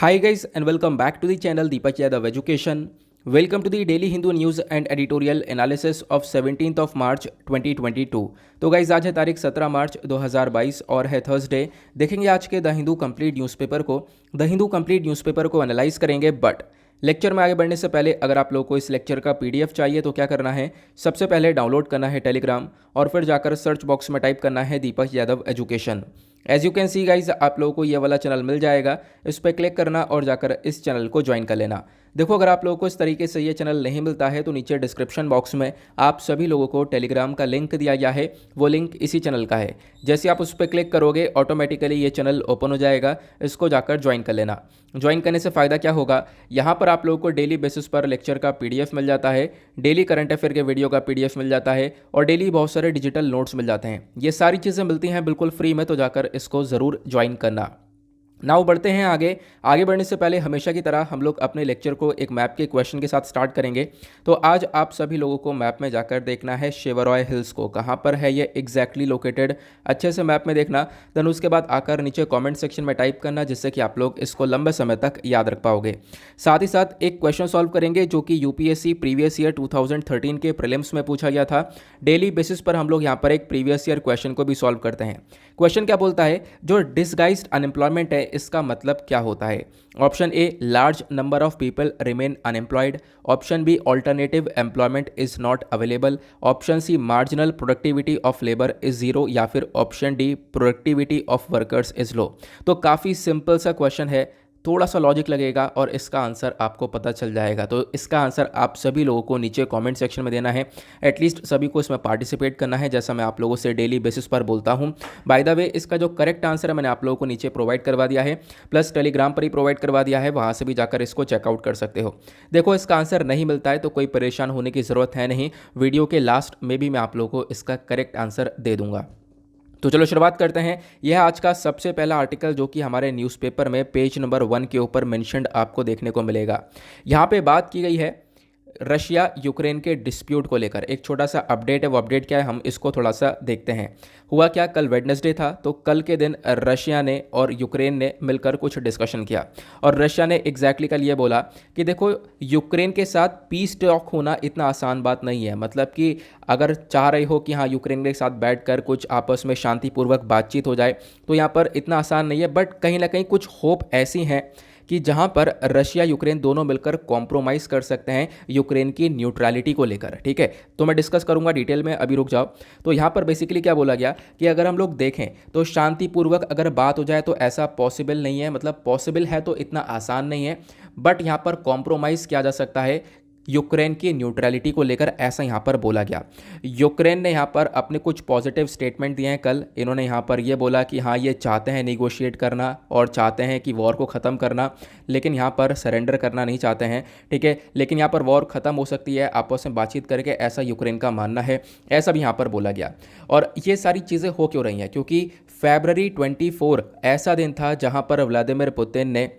Hi guys and welcome back to the channel Deepak Yadav Education. Welcome to the daily Hindu news and editorial analysis of 17th of March 2022. तो guys आज है तारीख 17 मार्च 2022 और है Thursday. देखेंगे आज के द हिंदू कंप्लीट न्यूज़पेपर को। द हिंदू कंप्लीट न्यूज़पेपर को एनालाइज करेंगे, बट लेक्चर में आगे बढ़ने से पहले अगर आप लोगों को इस लेक्चर का पीडीएफ चाहिए तो क्या करना है, सबसे पहले डाउनलोड करना है टेलीग्राम और फिर जाकर सर्च बॉक्स में टाइप करना है Deepak Yadav education. As you can see guys आप लोगों को ये वाला चैनल मिल जाएगा, इस पर क्लिक करना और जाकर इस चैनल को ज्वाइन कर लेना। देखो अगर आप लोगों को इस तरीके से ये चैनल नहीं मिलता है तो नीचे डिस्क्रिप्शन बॉक्स में आप सभी लोगों को टेलीग्राम का लिंक दिया गया है, वो लिंक इसी चैनल का है। जैसे आप उस पर क्लिक करोगे ऑटोमेटिकली ये चैनल ओपन हो जाएगा, इसको जाकर ज्वाइन कर लेना। ज्वाइन करने से फ़ायदा क्या होगा, यहाँ पर आप लोगों को डेली बेसिस पर लेक्चर का पीडीएफ मिल जाता है, डेली करंट अफेयर के वीडियो का पीडीएफ मिल जाता है और डेली बहुत सारे डिजिटल नोट्स मिल जाते हैं। ये सारी चीज़ें मिलती हैं बिल्कुल फ्री में, तो जाकर इसको ज़रूर ज्वाइन करना। नाउ बढ़ते हैं आगे। आगे बढ़ने से पहले हमेशा की तरह हम लोग अपने लेक्चर को एक मैप के क्वेश्चन के साथ स्टार्ट करेंगे। तो आज आप सभी लोगों को मैप में जाकर देखना है शेवरॉय हिल्स को, कहाँ पर है ये एग्जैक्टली लोकेटेड, अच्छे से मैप में देखना। देन उसके बाद आकर नीचे कमेंट सेक्शन में टाइप करना, जिससे कि आप लोग इसको लंबे समय तक याद रख पाओगे। साथ ही साथ एक क्वेश्चन सॉल्व करेंगे जो कि यूपीएससी प्रीवियस ईयर 2013 के प्रीलिम्स में पूछा गया था। डेली बेसिस पर हम लोग यहाँ पर एक प्रीवियस ईयर क्वेश्चन को भी सॉल्व करते हैं। क्वेश्चन क्या बोलता है, जो डिसगाइज्ड अनएम्प्लॉयमेंट है इसका मतलब क्या होता है। Option A, large number of people remain unemployed. Option B, alternative employment is not available. Option C, marginal productivity of labour is zero. या फिर option D, productivity of workers is low. तो काफ़ी सिंपल सा question है, थोड़ा सा logic लगेगा और इसका आंसर आपको पता चल जाएगा। तो इसका आंसर आप सभी लोगों को नीचे कमेंट सेक्शन में देना है, एटलीस्ट सभी को इसमें पार्टिसिपेट करना है, जैसा मैं आप लोगों से डेली बेसिस पर बोलता हूं। बाय द वे इसका जो करेक्ट आंसर है मैंने आप लोगों को नीचे प्रोवाइड करवा दिया है, प्लस टेलीग्राम पर ही प्रोवाइड करवा दिया है, वहाँ से भी जाकर इसको चेकआउट कर सकते हो। देखो इसका आंसर नहीं मिलता है तो कोई परेशान होने की ज़रूरत है नहीं, वीडियो के लास्ट में भी मैं आप लोगों को इसका करेक्ट आंसर दे दूंगा। तो चलो शुरुआत करते हैं। यह आज का सबसे पहला आर्टिकल जो कि हमारे न्यूज़पेपर में पेज नंबर 1 के ऊपर मेंशन्ड आपको देखने को मिलेगा। यहाँ पे बात की गई है रशिया यूक्रेन के डिस्प्यूट को लेकर, एक छोटा सा अपडेट है। वो अपडेट क्या है हम इसको थोड़ा सा देखते हैं। हुआ क्या, कल वेडनेसडे था, तो कल के दिन रशिया ने और यूक्रेन ने मिलकर कुछ डिस्कशन किया और रशिया ने एग्जैक्टली कल ये बोला कि देखो यूक्रेन के साथ पीस टॉक होना इतना आसान बात नहीं है। मतलब कि अगर चाह रहे हो कि हाँ यूक्रेन के साथ बैठकर कुछ आपस में शांतिपूर्वक बातचीत हो जाए तो यहाँ पर इतना आसान नहीं है, बट कहीं ना कहीं कुछ होप ऐसी हैं कि जहां पर रशिया यूक्रेन दोनों मिलकर कॉम्प्रोमाइज़ कर सकते हैं यूक्रेन की न्यूट्रलिटी को लेकर। ठीक है, तो मैं डिस्कस करूंगा डिटेल में, अभी रुक जाओ। तो यहां पर बेसिकली क्या बोला गया कि अगर हम लोग देखें तो शांतिपूर्वक अगर बात हो जाए तो ऐसा पॉसिबल नहीं है, मतलब पॉसिबल है तो इतना आसान नहीं है, बट यहां पर कॉम्प्रोमाइज़ किया जा सकता है यूक्रेन की न्यूट्रलिटी को लेकर, ऐसा यहाँ पर बोला गया। यूक्रेन ने यहाँ पर अपने कुछ पॉजिटिव स्टेटमेंट दिए हैं कल। इन्होंने यहाँ पर ये बोला कि हाँ ये चाहते हैं निगोशिएट करना और चाहते हैं कि वॉर को ख़त्म करना, लेकिन यहाँ पर सरेंडर करना नहीं चाहते हैं। ठीक है, लेकिन यहाँ पर वॉर ख़त्म हो सकती है आपस में बातचीत करके, ऐसा यूक्रेन का मानना है, ऐसा भी यहाँ पर बोला गया। और ये सारी चीज़ें हो क्यों रही हैं, क्योंकि February 24 ऐसा दिन था जहाँ पर व्लादिमीर पुतिन ने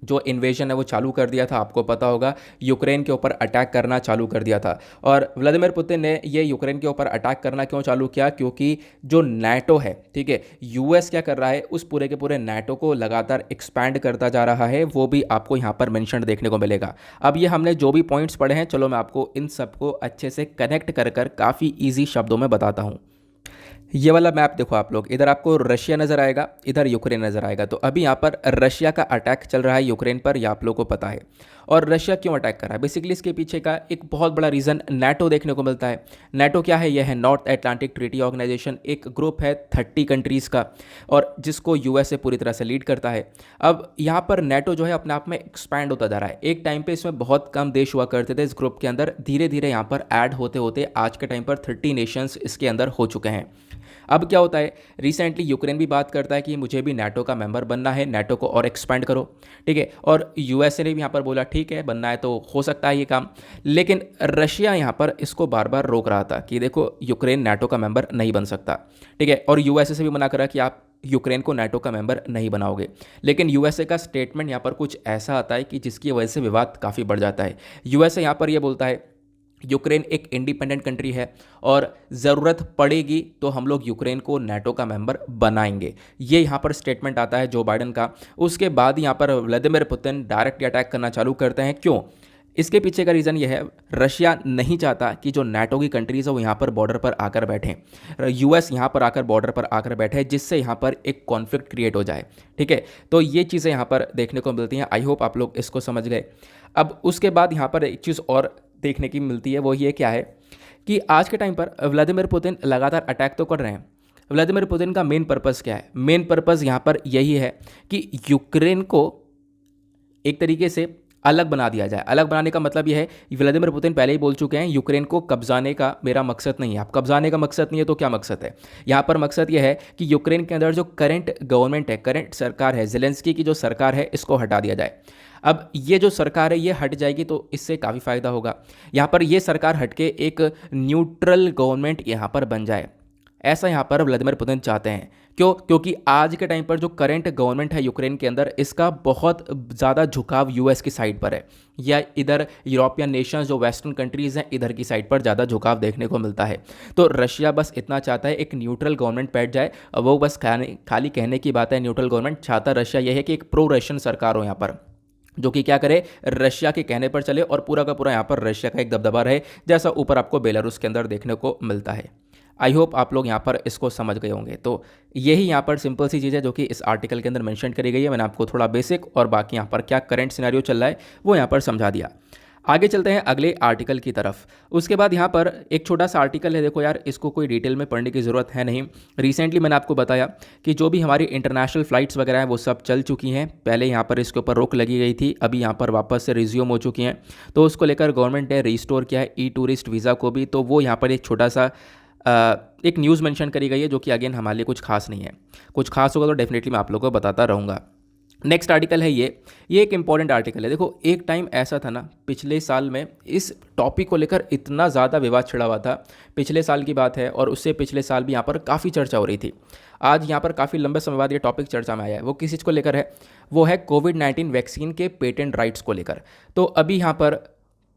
जो इन्वेजन है वो चालू कर दिया था। आपको पता होगा यूक्रेन के ऊपर अटैक करना चालू कर दिया था। और व्लादिमीर पुतिन ने ये यूक्रेन के ऊपर अटैक करना क्यों चालू किया, क्योंकि जो नाटो है, ठीक है, यूएस क्या कर रहा है, उस पूरे के पूरे नाटो को लगातार एक्सपैंड करता जा रहा है, वो भी आपको यहाँ पर मेंशन देखने को मिलेगा। अब ये हमने जो भी पॉइंट्स पढ़े हैं, चलो मैं आपको इन सबको अच्छे से कनेक्ट कर कर काफ़ी ईजी शब्दों में बताता हूँ। ये वाला मैप देखो आप लोग, इधर आपको रशिया नज़र आएगा, इधर यूक्रेन नज़र आएगा। तो अभी यहाँ पर रशिया का अटैक चल रहा है यूक्रेन पर, यह आप लोगों को पता है। और रशिया क्यों अटैक कर रहा है, बेसिकली इसके पीछे का एक बहुत बड़ा रीज़न नाटो देखने को मिलता है। नाटो क्या है, यह है नॉर्थ अटलांटिक ट्रीटी ऑर्गेनाइजेशन, एक ग्रुप है 30 कंट्रीज़ का और जिसको यूएसए पूरी तरह से लीड करता है। अब यहाँ पर नाटो जो है अपने आप में एक्सपैंड होता जा रहा है। एक टाइम पे इसमें बहुत कम देश हुआ करते थे इस ग्रुप के अंदर, धीरे धीरे यहाँ पर ऐड होते होते आज के टाइम पर 30 नेशंस इसके अंदर हो चुके हैं। अब क्या होता है, रिसेंटली यूक्रेन भी बात करता है कि मुझे भी नाटो का मेंबर बनना है, नाटो को और एक्सपेंड करो। ठीक है, और यूएसए ने भी यहाँ पर बोला ठीक है बनना है तो हो सकता है ये काम, लेकिन रशिया यहाँ पर इसको बार बार रोक रहा था कि देखो यूक्रेन नाटो का मेंबर नहीं बन सकता। ठीक है, और यूएसए से भी मना करा कि आप यूक्रेन को नाटो का मेंबर नहीं बनाओगे। लेकिन यूएसए का स्टेटमेंट यहाँ पर कुछ ऐसा आता है कि जिसकी वजह से विवाद काफ़ी बढ़ जाता है। यूएसए यहाँ पर यह बोलता है यूक्रेन एक इंडिपेंडेंट कंट्री है और ज़रूरत पड़ेगी तो हम लोग यूक्रेन को नाटो का मेंबर बनाएंगे। ये यहाँ पर स्टेटमेंट आता है जो बाइडन का। उसके बाद यहाँ पर व्लादिमीर पुतिन डायरेक्ट अटैक करना चालू करते हैं। क्यों? इसके पीछे का रीज़न ये है, रशिया नहीं चाहता कि जो नाटो की कंट्रीज़ है वो यहाँ पर बॉर्डर पर आकर बैठें, यूएस यहाँ पर आकर बॉर्डर पर आकर बैठे, जिससे यहाँ पर एक कॉन्फ्लिक्ट क्रिएट हो जाए। ठीक है, तो ये चीज़ें यहाँ पर देखने को मिलती हैं। आई होप आप लोग इसको समझ गए। अब उसके बाद यहाँ पर एक चीज़ और देखने की मिलती है, वो ये क्या है कि आज के टाइम पर व्लादिमीर पुतिन लगातार अटैक तो कर रहे हैं। व्लादिमीर पुतिन का मेन पर्पज़ क्या है? मेन पर्पज़ यहाँ पर यही है कि यूक्रेन को एक तरीके से अलग बना दिया जाए। अलग बनाने का मतलब यह है, व्लादिमीर पुतिन पहले ही बोल चुके हैं, यूक्रेन को कब्जाने का मेरा मकसद नहीं है। आप कब्जाने का मकसद नहीं है तो क्या मकसद है? यहाँ पर मकसद यह है कि यूक्रेन के अंदर जो करंट गवर्नमेंट है, करंट सरकार है, ज़ेलेंस्की की जो सरकार है, इसको हटा दिया जाए। अब ये जो सरकार है ये हट जाएगी तो इससे काफ़ी फ़ायदा होगा। यहाँ पर ये सरकार हट के एक न्यूट्रल गवर्नमेंट यहाँ पर बन जाए, ऐसा यहाँ पर व्लादिमीर पुतिन चाहते हैं। क्यों? क्योंकि आज के टाइम पर जो करंट गवर्नमेंट है यूक्रेन के अंदर, इसका बहुत ज़्यादा झुकाव यूएस की साइड पर है, या इधर यूरोपियन नेशंस जो वेस्टर्न कंट्रीज़ हैं इधर की साइड पर ज़्यादा झुकाव देखने को मिलता है। तो रशिया बस इतना चाहता है एक न्यूट्रल गवर्नमेंट बैठ जाए। वो बस खाली कहने की बात है। न्यूट्रल गवर्नमेंट चाहता रशिया यह है कि एक प्रो रशियन सरकार हो यहाँ पर, जो कि क्या करे, रशिया के कहने पर चले और पूरा का पूरा यहाँ पर रशिया का एक दबदबा रहे, जैसा ऊपर आपको बेलारूस के अंदर देखने को मिलता है। आई होप आप लोग यहाँ पर इसको समझ गए होंगे। तो यही यहाँ पर सिंपल सी चीज़ है जो कि इस आर्टिकल के अंदर मेंशन करी गई है। मैंने आपको थोड़ा बेसिक और बाकी यहाँ पर क्या करंट सिनेरियो चल रहा है वो यहाँ पर समझा दिया। आगे चलते हैं अगले आर्टिकल की तरफ। उसके बाद यहाँ पर एक छोटा सा आर्टिकल है, देखो यार इसको कोई डिटेल में पढ़ने की ज़रूरत है नहीं। रिसेंटली मैंने आपको बताया कि जो भी हमारी इंटरनेशनल फ़्लाइट्स वगैरह हैं वो सब चल चुकी हैं। पहले यहाँ पर इसके ऊपर रोक लगी गई थी, अभी यहाँ पर वापस से रिज्यूम हो चुकी हैं। तो उसको लेकर गवर्नमेंट ने रिस्टोर किया है ई टूरिस्ट वीज़ा को भी। तो वो यहाँ पर एक छोटा सा एक न्यूज़ मेंशन करी गई है जो कि अगेन हमारे लिए कुछ खास नहीं है। कुछ खास होगा तो डेफिनेटली मैं आप लोगों को बताता रहूँगा। नेक्स्ट आर्टिकल है ये एक इंपॉर्टेंट आर्टिकल है। देखो एक टाइम ऐसा था ना, पिछले साल में इस टॉपिक को लेकर इतना ज़्यादा विवाद छिड़ा हुआ था। पिछले साल की बात है और उससे पिछले साल भी यहाँ पर काफ़ी चर्चा हो रही थी। आज यहाँ पर काफ़ी लंबे समय बाद ये टॉपिक चर्चा में आया है। वो किस चीज़ को लेकर है? वो है कोविड-19 वैक्सीन के पेटेंट राइट्स को लेकर। तो अभी यहाँ पर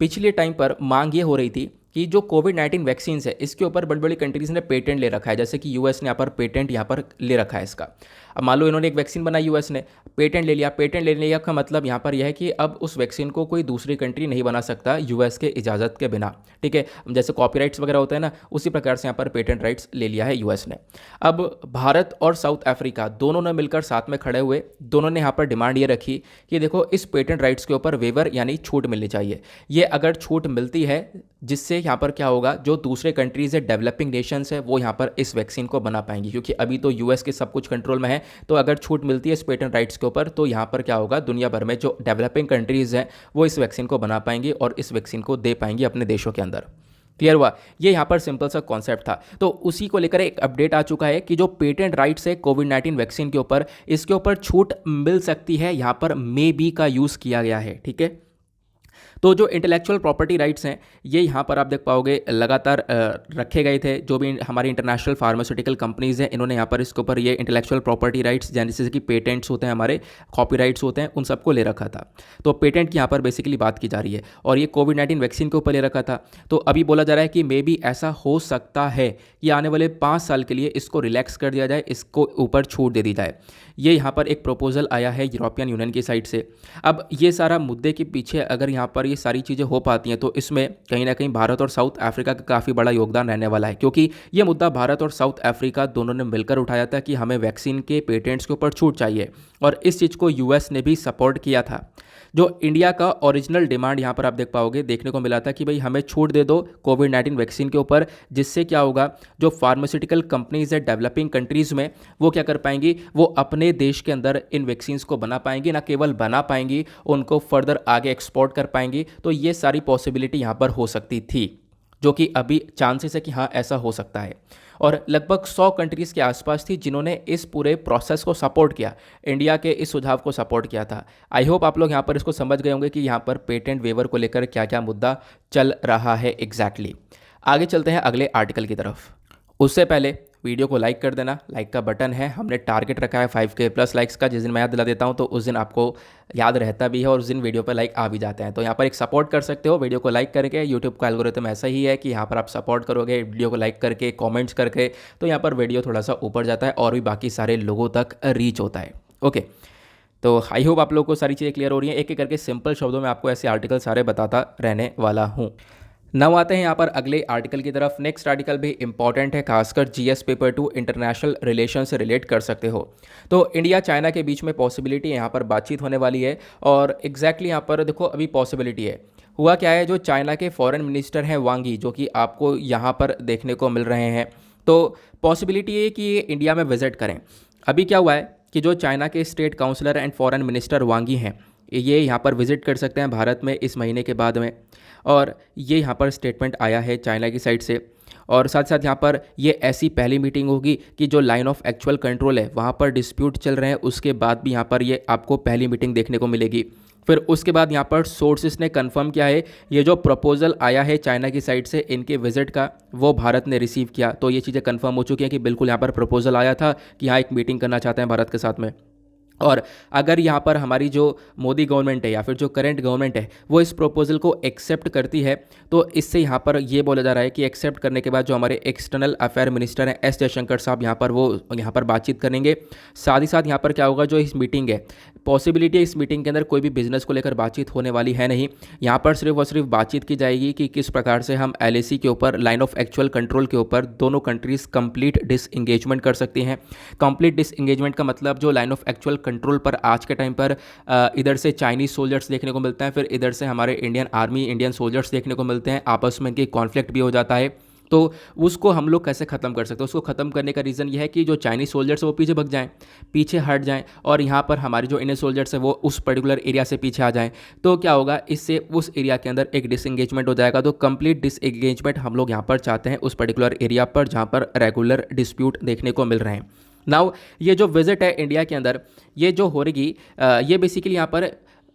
पिछले टाइम पर मांग ये हो रही थी कि जो कोविड-19 वैक्सीन है इसके ऊपर बड़ी बड़ी कंट्रीज़ ने पेटेंट ले रखा है, जैसे कि यूएस ने यहाँ पर पेटेंट यहाँ पर ले रखा है इसका। अब मान लो इन्होंने एक वैक्सीन बनाई, यूएस ने पेटेंट ले लिया। पेटेंट ले लिया का मतलब यहाँ पर यह है कि अब उस वैक्सीन को कोई दूसरी कंट्री नहीं बना सकता यूएस के इजाज़त के बिना। ठीक है, जैसे कॉपीराइट्स वगैरह होते हैं ना, उसी प्रकार से यहाँ पर पेटेंट राइट्स ले लिया है यूएस ने। अब भारत और साउथ अफ्रीका दोनों ने मिलकर साथ में खड़े हुए, दोनों ने यहाँ पर डिमांड ये रखी कि देखो इस पेटेंट राइट्स के ऊपर वेवर यानी छूट मिलनी चाहिए। ये अगर छूट मिलती है, जिससे यहाँ पर क्या होगा, जो दूसरे कंट्रीज़ है, डेवलपिंग नेशंस है, वो यहाँ पर इस वैक्सीन को बना पाएंगी। क्योंकि अभी तो यूएस के सब कुछ कंट्रोल में है। तो अगर छूट मिलती है इस पेटेंट राइट्स के ऊपर, तो यहाँ पर क्या होगा, दुनिया भर में जो डेवलपिंग कंट्रीज़ हैं वो इस वैक्सीन को बना पाएंगी और इस वैक्सीन को दे पाएंगी अपने देशों के अंदर। क्लियर हुआ? ये यहाँ पर सिंपल सा कॉन्सेप्ट था। तो उसी को लेकर एक अपडेट आ चुका है कि जो पेटेंट राइट्स है कोविड-19 वैक्सीन के ऊपर, इसके ऊपर छूट मिल सकती है। यहाँ पर मे बी का यूज़ किया गया है। ठीक है, तो जो इंटेलेक्चुअल प्रॉपर्टी राइट्स हैं ये यहाँ पर आप देख पाओगे लगातार रखे गए थे। जो भी हमारी इंटरनेशनल फार्मास्यूटिकल कंपनीज़ हैं, इन्होंने यहाँ पर इसके ऊपर ये इंटेलेक्चुअल प्रॉपर्टी राइट्स जैसे कि पेटेंट्स होते हैं, हमारे कॉपीराइट्स होते हैं, उन सबको ले रखा था। तो पेटेंट की यहाँ पर बेसिकली बात की जा रही है और ये कोविड-19 वैक्सीन के ऊपर ले रखा था। तो अभी बोला जा रहा है कि मे बी ऐसा हो सकता है कि आने वाले 5 साल के लिए इसको रिलैक्स कर दिया जाए, इसको ऊपर छूट दे दी जाए। ये यहाँ पर एक प्रपोजल आया है यूरोपियन यूनियन की साइड से। अब ये सारा मुद्दे के पीछे अगर यहाँ पर ये सारी चीज़ें हो पाती हैं तो इसमें कहीं ना कहीं भारत और साउथ अफ्रीका का काफ़ी बड़ा योगदान रहने वाला है। क्योंकि ये मुद्दा भारत और साउथ अफ्रीका दोनों ने मिलकर उठाया था कि हमें वैक्सीन के पेटेंट्स के ऊपर छूट चाहिए, और इस चीज़ को यूएस ने भी सपोर्ट किया था। जो इंडिया का ओरिजिनल डिमांड यहाँ पर आप देख पाओगे देखने को मिला था कि भाई हमें छूट दे दो कोविड-19 वैक्सीन के ऊपर, जिससे क्या होगा, जो फार्मास्यूटिकल कंपनीज है डेवलपिंग कंट्रीज़ में, वो क्या कर पाएंगी, वो अपने देश के अंदर इन वैक्सीन्स को बना पाएंगी। ना केवल बना पाएंगी, उनको फर्दर आगे एक्सपोर्ट कर पाएंगी। तो ये सारी पॉसिबिलिटी यहाँ पर हो सकती थी, जो कि अभी चांसेस है कि हाँ ऐसा हो सकता है। और लगभग 100 कंट्रीज़ के आसपास थी जिन्होंने इस पूरे प्रोसेस को सपोर्ट किया, इंडिया के इस सुझाव को सपोर्ट किया था। आई होप आप लोग यहाँ पर इसको समझ गए होंगे कि यहाँ पर पेटेंट वेवर को लेकर क्या क्या मुद्दा चल रहा है एग्जैक्टली। आगे चलते हैं अगले आर्टिकल की तरफ। उससे पहले वीडियो को लाइक कर देना, लाइक का बटन है, हमने टारगेट रखा है 5K प्लस लाइक्स का। जिस दिन मैं याद दिला देता हूँ तो उस दिन आपको याद रहता भी है और उस दिन वीडियो पर लाइक आ भी जाते हैं। तो यहाँ पर एक सपोर्ट कर सकते हो वीडियो को लाइक करके। यूट्यूब का एल्गोरिथम ऐसा ही है कि यहाँ पर आप सपोर्ट करोगे वीडियो को लाइक करके, कॉमेंट्स करके, तो यहाँ पर वीडियो थोड़ा सा ऊपर जाता है और भी बाकी सारे लोगों तक रीच होता है। ओके, तो आई होप आप लोगों को सारी चीज़ें क्लियर हो रही हैं। एक एक करके सिंपल शब्दों में आपको ऐसे आर्टिकल सारे बताता रहने वाला हूँ। नाउ आते हैं यहाँ पर अगले आर्टिकल की तरफ। नेक्स्ट आर्टिकल भी इंपॉर्टेंट है, खासकर जीएस पेपर 2 इंटरनेशनल रिलेशन से रिलेट कर सकते हो। तो इंडिया चाइना के बीच में पॉसिबिलिटी यहाँ पर बातचीत होने वाली है और एग्जैक्टली यहाँ पर देखो अभी पॉसिबिलिटी है। हुआ क्या है, जो चाइना के फॉरेन मिनिस्टर हैं वांग यी, जो कि आपको यहाँ पर देखने को मिल रहे हैं, तो पॉसिबिलिटी है कि ये इंडिया में विजिट करें। अभी क्या हुआ है कि जो चाइना के state councillor and foreign minister Wang Yi हैं, ये यहाँ पर विजिट कर सकते हैं भारत में इस महीने के बाद में, और ये यहाँ पर स्टेटमेंट आया है चाइना की साइड से। और साथ साथ यहाँ पर ये ऐसी पहली मीटिंग होगी कि जो लाइन ऑफ एक्चुअल कंट्रोल है वहाँ पर डिस्प्यूट चल रहे हैं, उसके बाद भी यहाँ पर ये आपको पहली मीटिंग देखने को मिलेगी। फिर उसके बाद यहाँ पर सोर्सेस ने कंफर्म किया है ये जो प्रपोजल आया है चाइना की साइड से इनके विजिट का, वो भारत ने रिसीव किया। तो ये चीज़ें कंफर्म हो चुकी हैं कि बिल्कुल यहाँ पर प्रपोजल आया था कि यहाँ एक मीटिंग करना चाहते हैं भारत के साथ में। और अगर यहाँ पर हमारी जो मोदी गवर्नमेंट है या फिर जो करंट गवर्नमेंट है वो इस प्रपोजल को एक्सेप्ट करती है, तो इससे यहाँ पर ये बोला जा रहा है कि एक्सेप्ट करने के बाद जो हमारे एक्सटर्नल अफेयर मिनिस्टर हैं एस जयशंकर साहब वो यहाँ पर बातचीत करेंगे। साथ ही साथ यहाँ पर क्या होगा, जो इस मीटिंग है, पॉसिबिलिटी है इस मीटिंग के अंदर कोई भी बिजनेस को लेकर बातचीत होने वाली है नहीं। यहाँ पर सिर्फ और सिर्फ बातचीत की जाएगी कि किस प्रकार से हम LAC के ऊपर, लाइन ऑफ एक्चुअल कंट्रोल के ऊपर, दोनों कंट्रीज कंप्लीट डिसएंगेजमेंट कर सकती हैं। कंप्लीट डिसएंगेजमेंट का मतलब जो लाइन ऑफ एक्चुअल कंट्रोल पर आज के टाइम पर इधर से चाइनीज़ सोल्जर्स देखने को मिलते हैं, फिर इधर से हमारे इंडियन आर्मी, इंडियन सोल्जर्स देखने को मिलते हैं, आपस में इनकी कॉन्फ्लिक्ट भी हो जाता है। तो उसको हम लोग कैसे ख़त्म कर सकते हैं? उसको ख़त्म करने का रीज़न ये है कि जो चाइनीज़ सोल्जर्स है वो पीछे भग जाएं, पीछे हट जाएं, और यहाँ पर हमारे जो इंडियन सोल्जर्स है वो उस पर्टिकुलर एरिया से पीछे आ जाएं। तो क्या होगा, इससे उस एरिया के अंदर एक डिसएंगेजमेंट हो जाएगा। तो कंप्लीट डिसएंगेजमेंट हम लोग यहाँ पर चाहते हैं उस पर्टिकुलर एरिया पर जहाँ पर रेगुलर डिस्प्यूट देखने को मिल रहे हैं। नाउ ये जो विजिट है इंडिया के अंदर, ये जो हो रही, ये बेसिकली यहाँ पर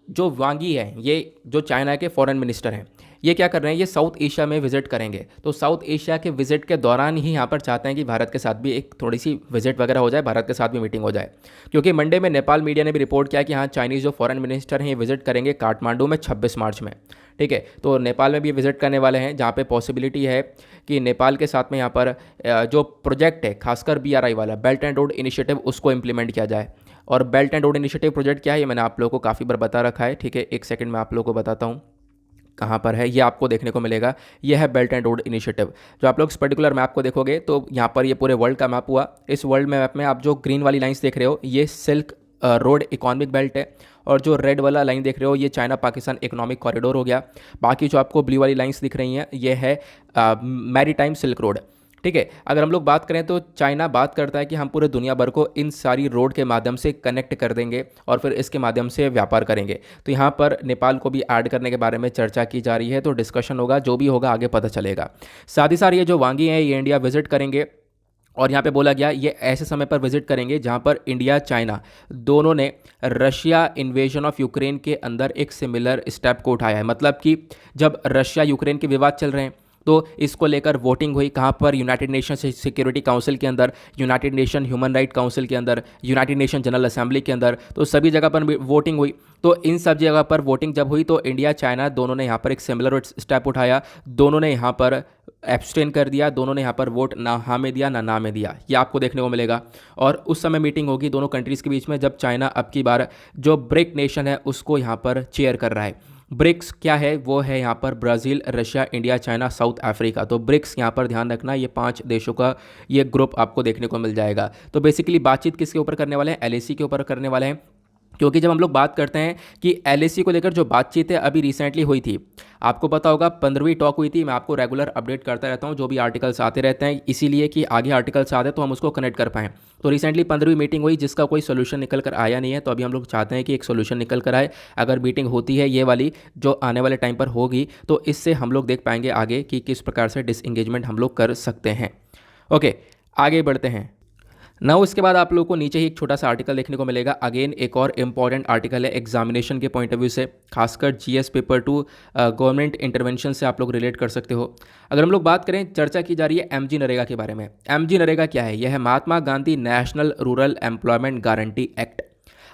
जो वांग यी है, ये जो चाइना के फॉरेन मिनिस्टर हैं, ये क्या कर रहे हैं, ये साउथ एशिया में विजिट करेंगे। तो साउथ एशिया के विजिट के दौरान ही यहाँ पर चाहते हैं कि भारत के साथ भी एक थोड़ी सी विजिट वगैरह हो जाए, भारत के साथ भी मीटिंग हो जाए। क्योंकि मंडे में नेपाल मीडिया ने भी रिपोर्ट किया कि हाँ, चाइनीज़ जो फॉरेन मिनिस्टर हैं ये विजिट करेंगे काठमांडू में 26 मार्च में। ठीक है, तो नेपाल में भी विजिट करने वाले हैं, जहाँ पे पॉसिबिलिटी है कि नेपाल के साथ में यहाँ पर जो प्रोजेक्ट है, खासकर BRI वाला बेल्ट एंड रोड इनिशिएटिव, उसको इम्प्लीमेंट किया जाए। और belt and road initiative project क्या है, ये मैंने आप लोगों को काफ़ी बार बता रखा है। ठीक है, एक सेकंड में आप लोगों को बताता हूँ कहाँ पर है, ये आपको देखने को मिलेगा। ये है बेल्ट एंड रोड इनिशिएटिव। जो आप लोग इस पर्टिकुलर मैप को देखोगे तो यहाँ पर ये पूरे वर्ल्ड का मैप हुआ। इस वर्ल्ड मैप में आप जो ग्रीन वाली लाइंस देख रहे हो, ये सिल्क रोड इकोनॉमिक बेल्ट है, और जो रेड वाला लाइन देख रहे हो ये चाइना पाकिस्तान इकोनॉमिक कॉरिडोर हो गया। बाकी जो आपको ब्लू वाली लाइंस दिख रही हैं ये है मैरीटाइम सिल्क रोड। ठीक है, अगर हम लोग बात करें तो चाइना बात करता है कि हम पूरे दुनिया भर को इन सारी रोड के माध्यम से कनेक्ट कर देंगे और फिर इसके माध्यम से व्यापार करेंगे। तो यहाँ पर नेपाल को भी ऐड करने के बारे में चर्चा की जा रही है, तो डिस्कशन होगा, जो भी होगा आगे पता चलेगा। साथ ही साथ ये जो वांग यी हैं ये इंडिया विजिट करेंगे, और यहाँ पे बोला गया ये ऐसे समय पर विजिट करेंगे जहाँ पर इंडिया चाइना दोनों ने रशिया इन्वेजन ऑफ यूक्रेन के अंदर एक सिमिलर स्टेप को उठाया है। मतलब कि जब रशिया यूक्रेन के विवाद चल रहे हैं तो इसको लेकर वोटिंग हुई, कहाँ पर, यूनाइटेड नेशन सिक्योरिटी काउंसिल के अंदर, United nation human right council के अंदर, यूनाइटेड नेशन जनरल असेंबली के अंदर, तो सभी जगह पर वोटिंग हुई। तो इन सब जगह पर वोटिंग जब हुई तो इंडिया चाइना दोनों ने यहाँ पर एक सिमिलर स्टेप उठाया, दोनों ने यहाँ पर एब्सटेन कर दिया, दोनों ने यहाँ पर वोट ना हाँ में दिया ना में दिया, ये आपको देखने को मिलेगा। और उस समय मीटिंग होगी दोनों कंट्रीज़ के बीच में जब चाइना अब की बार जो ब्रिक नेशन है उसको यहाँ पर चेयर कर रहा है। ब्रिक्स क्या है, वो है यहाँ पर Brazil, Russia, India, China, south Africa. तो ब्रिक्स यहाँ पर ध्यान रखना, ये 5 देशों का ये ग्रुप आपको देखने को मिल जाएगा। तो बेसिकली बातचीत किसके ऊपर करने वाले हैं, LAC के ऊपर करने वाले हैं। क्योंकि जब हम लोग बात करते हैं कि LAC को लेकर जो बातचीत है अभी रिसेंटली हुई थी, आपको पता होगा 15वीं टॉक हुई थी। मैं आपको रेगुलर अपडेट करता रहता हूं, जो भी आर्टिकल्स आते रहते हैं, इसीलिए कि आगे आर्टिकल्स आते तो हम उसको कनेक्ट कर पाएँ। तो रिसेंटली 15वीं मीटिंग हुई जिसका कोई सोल्यूशन निकल कर आया नहीं है, तो अभी हम लोग चाहते हैं कि एक सोल्यूशन निकल कर आए। अगर मीटिंग होती है ये वाली जो आने वाले टाइम पर होगी, तो इससे हम लोग देख पाएंगे आगे कि किस प्रकार से डिसएंगेजमेंट हम लोग कर सकते हैं। ओके, आगे बढ़ते हैं। ना उसके बाद आप लोगों को नीचे ही एक छोटा सा आर्टिकल देखने को मिलेगा। अगेन एक और इम्पॉर्टेंट आर्टिकल है एग्जामिनेशन के पॉइंट ऑफ व्यू से, खासकर जीएस पेपर 2 गवर्नमेंट इंटरवेंशन से आप लोग रिलेट कर सकते हो। अगर हम लोग बात करें, चर्चा की जा रही है एमजी नरेगा के बारे में। एमजी नरेगा क्या है? यह है Mahatma Gandhi National Rural Employment Guarantee Act.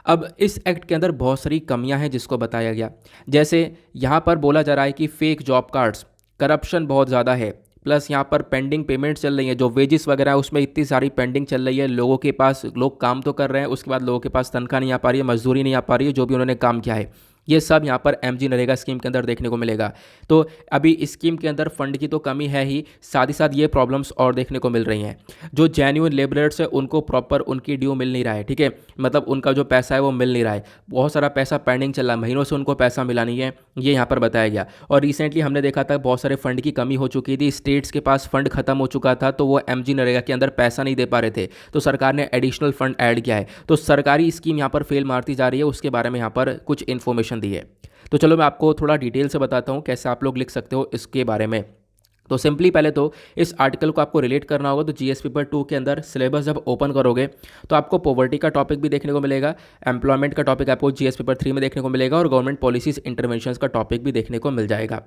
अब इस एक्ट के अंदर बहुत सारी कमियां हैं जिसको बताया गया। जैसे यहाँ पर बोला जा रहा है कि फेक जॉब कार्ड्स, करप्शन बहुत ज़्यादा है, प्लस यहाँ पर पेंडिंग पेमेंट चल रही है, जो वेजेस वगैरह है उसमें इतनी सारी पेंडिंग चल रही है। लोगों के पास, लोग काम तो कर रहे हैं, उसके बाद लोगों के पास तनख्वाह नहीं आ पा रही है, मजदूरी नहीं आ पा रही है जो भी उन्होंने काम किया है। ये सब यहाँ पर एमजी नरेगा स्कीम के अंदर देखने को मिलेगा। तो अभी इस स्कीम के अंदर फंड की तो कमी है ही, साथ ही साथ ये प्रॉब्लम्स और देखने को मिल रही हैं। जो जेन्युइन लेबरर्स है उनको प्रॉपर उनकी ड्यू मिल नहीं रहा है, ठीक है, मतलब उनका जो पैसा है वो मिल नहीं रहा है। बहुत सारा पैसा पेंडिंग चल रहा है, महीनों से उनको पैसा मिला नहीं है, ये यहाँ पर बताया गया। और रिसेंटली हमने देखा था बहुत सारे फंड की कमी हो चुकी थी, स्टेट्स के पास फंड खत्म हो चुका था, तो वो एमजी नरेगा के अंदर पैसा नहीं दे पा रहे थे, तो सरकार ने एडिशनल फंड ऐड किया है। तो सरकारी स्कीम यहाँ पर फेल मारती जा रही है, उसके बारे में यहाँ पर कुछ इन्फॉर्मेशन दी है। तो चलो मैं आपको थोड़ा डिटेल से बताता हूँ कैसे आप लोग लिख सकते हो इसके बारे में। तो सिंपली पहले तो इस आर्टिकल को आपको रिलेट करना होगा। तो जीएस पेपर 2 के अंदर सिलेबस जब ओपन करोगे तो आपको पॉवर्टी का टॉपिक भी देखने को मिलेगा, एम्प्लॉयमेंट का टॉपिक आपको जीएस पेपर 3 में देखने को मिलेगा, और गवर्नमेंट पॉलिसीज इंटरवेंशंस का टॉपिक भी देखने को मिल जाएगा।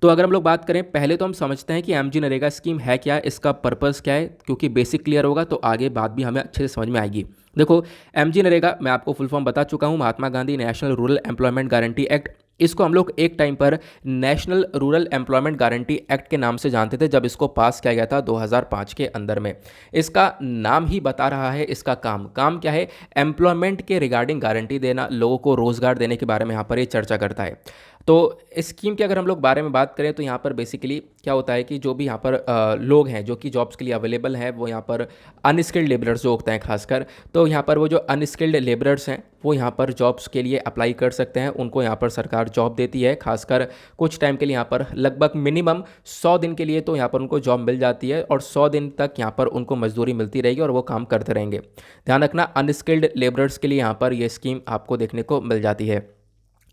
तो अगर हम लोग बात करें, पहले तो हम समझते हैं कि एमजी नरेगा स्कीम है क्या, इसका पर्पज़ क्या है, क्योंकि बेसिक क्लियर होगा तो आगे बात भी हमें अच्छे से समझ में आएगी। देखो, एमजी नरेगा मैं आपको फुल फॉर्म बता चुका हूँ, Mahatma Gandhi National Rural Employment Guarantee Act. इसको हम लोग एक टाइम पर National Rural Employment Guarantee Act के नाम से जानते थे जब इसको पास किया गया था 2005 के अंदर में। इसका नाम ही बता रहा है इसका काम क्या है, एम्प्लॉयमेंट के रिगार्डिंग गारंटी देना, लोगों को रोजगार देने के बारे में यहाँ पर ये चर्चा करता है। तो इस स्कीम के अगर हम लोग बारे में बात करें तो यहाँ पर बेसिकली क्या होता है कि जो भी यहाँ पर लोग हैं जो कि जॉब्स के लिए अवेलेबल हैं, वो यहाँ पर अनस्किल्ड लेबरर्स जो होते हैं खासकर, तो यहाँ पर वो जो अनस्किल्ड लेबरर्स हैं वो यहाँ पर जॉब्स के लिए अप्लाई कर सकते हैं। उनको यहाँ पर सरकार जॉब देती है, खासकर कुछ टाइम के लिए, यहाँ पर लगभग मिनिमम 100 दिन के लिए तो यहाँ पर उनको जॉब मिल जाती है, और 100 दिन तक यहाँ पर उनको मजदूरी मिलती रहेगी और वो काम करते रहेंगे। ध्यान रखना, अनस्किल्ड लेबरर्स के लिए यहाँ पर ये स्कीम आपको देखने को मिल जाती है।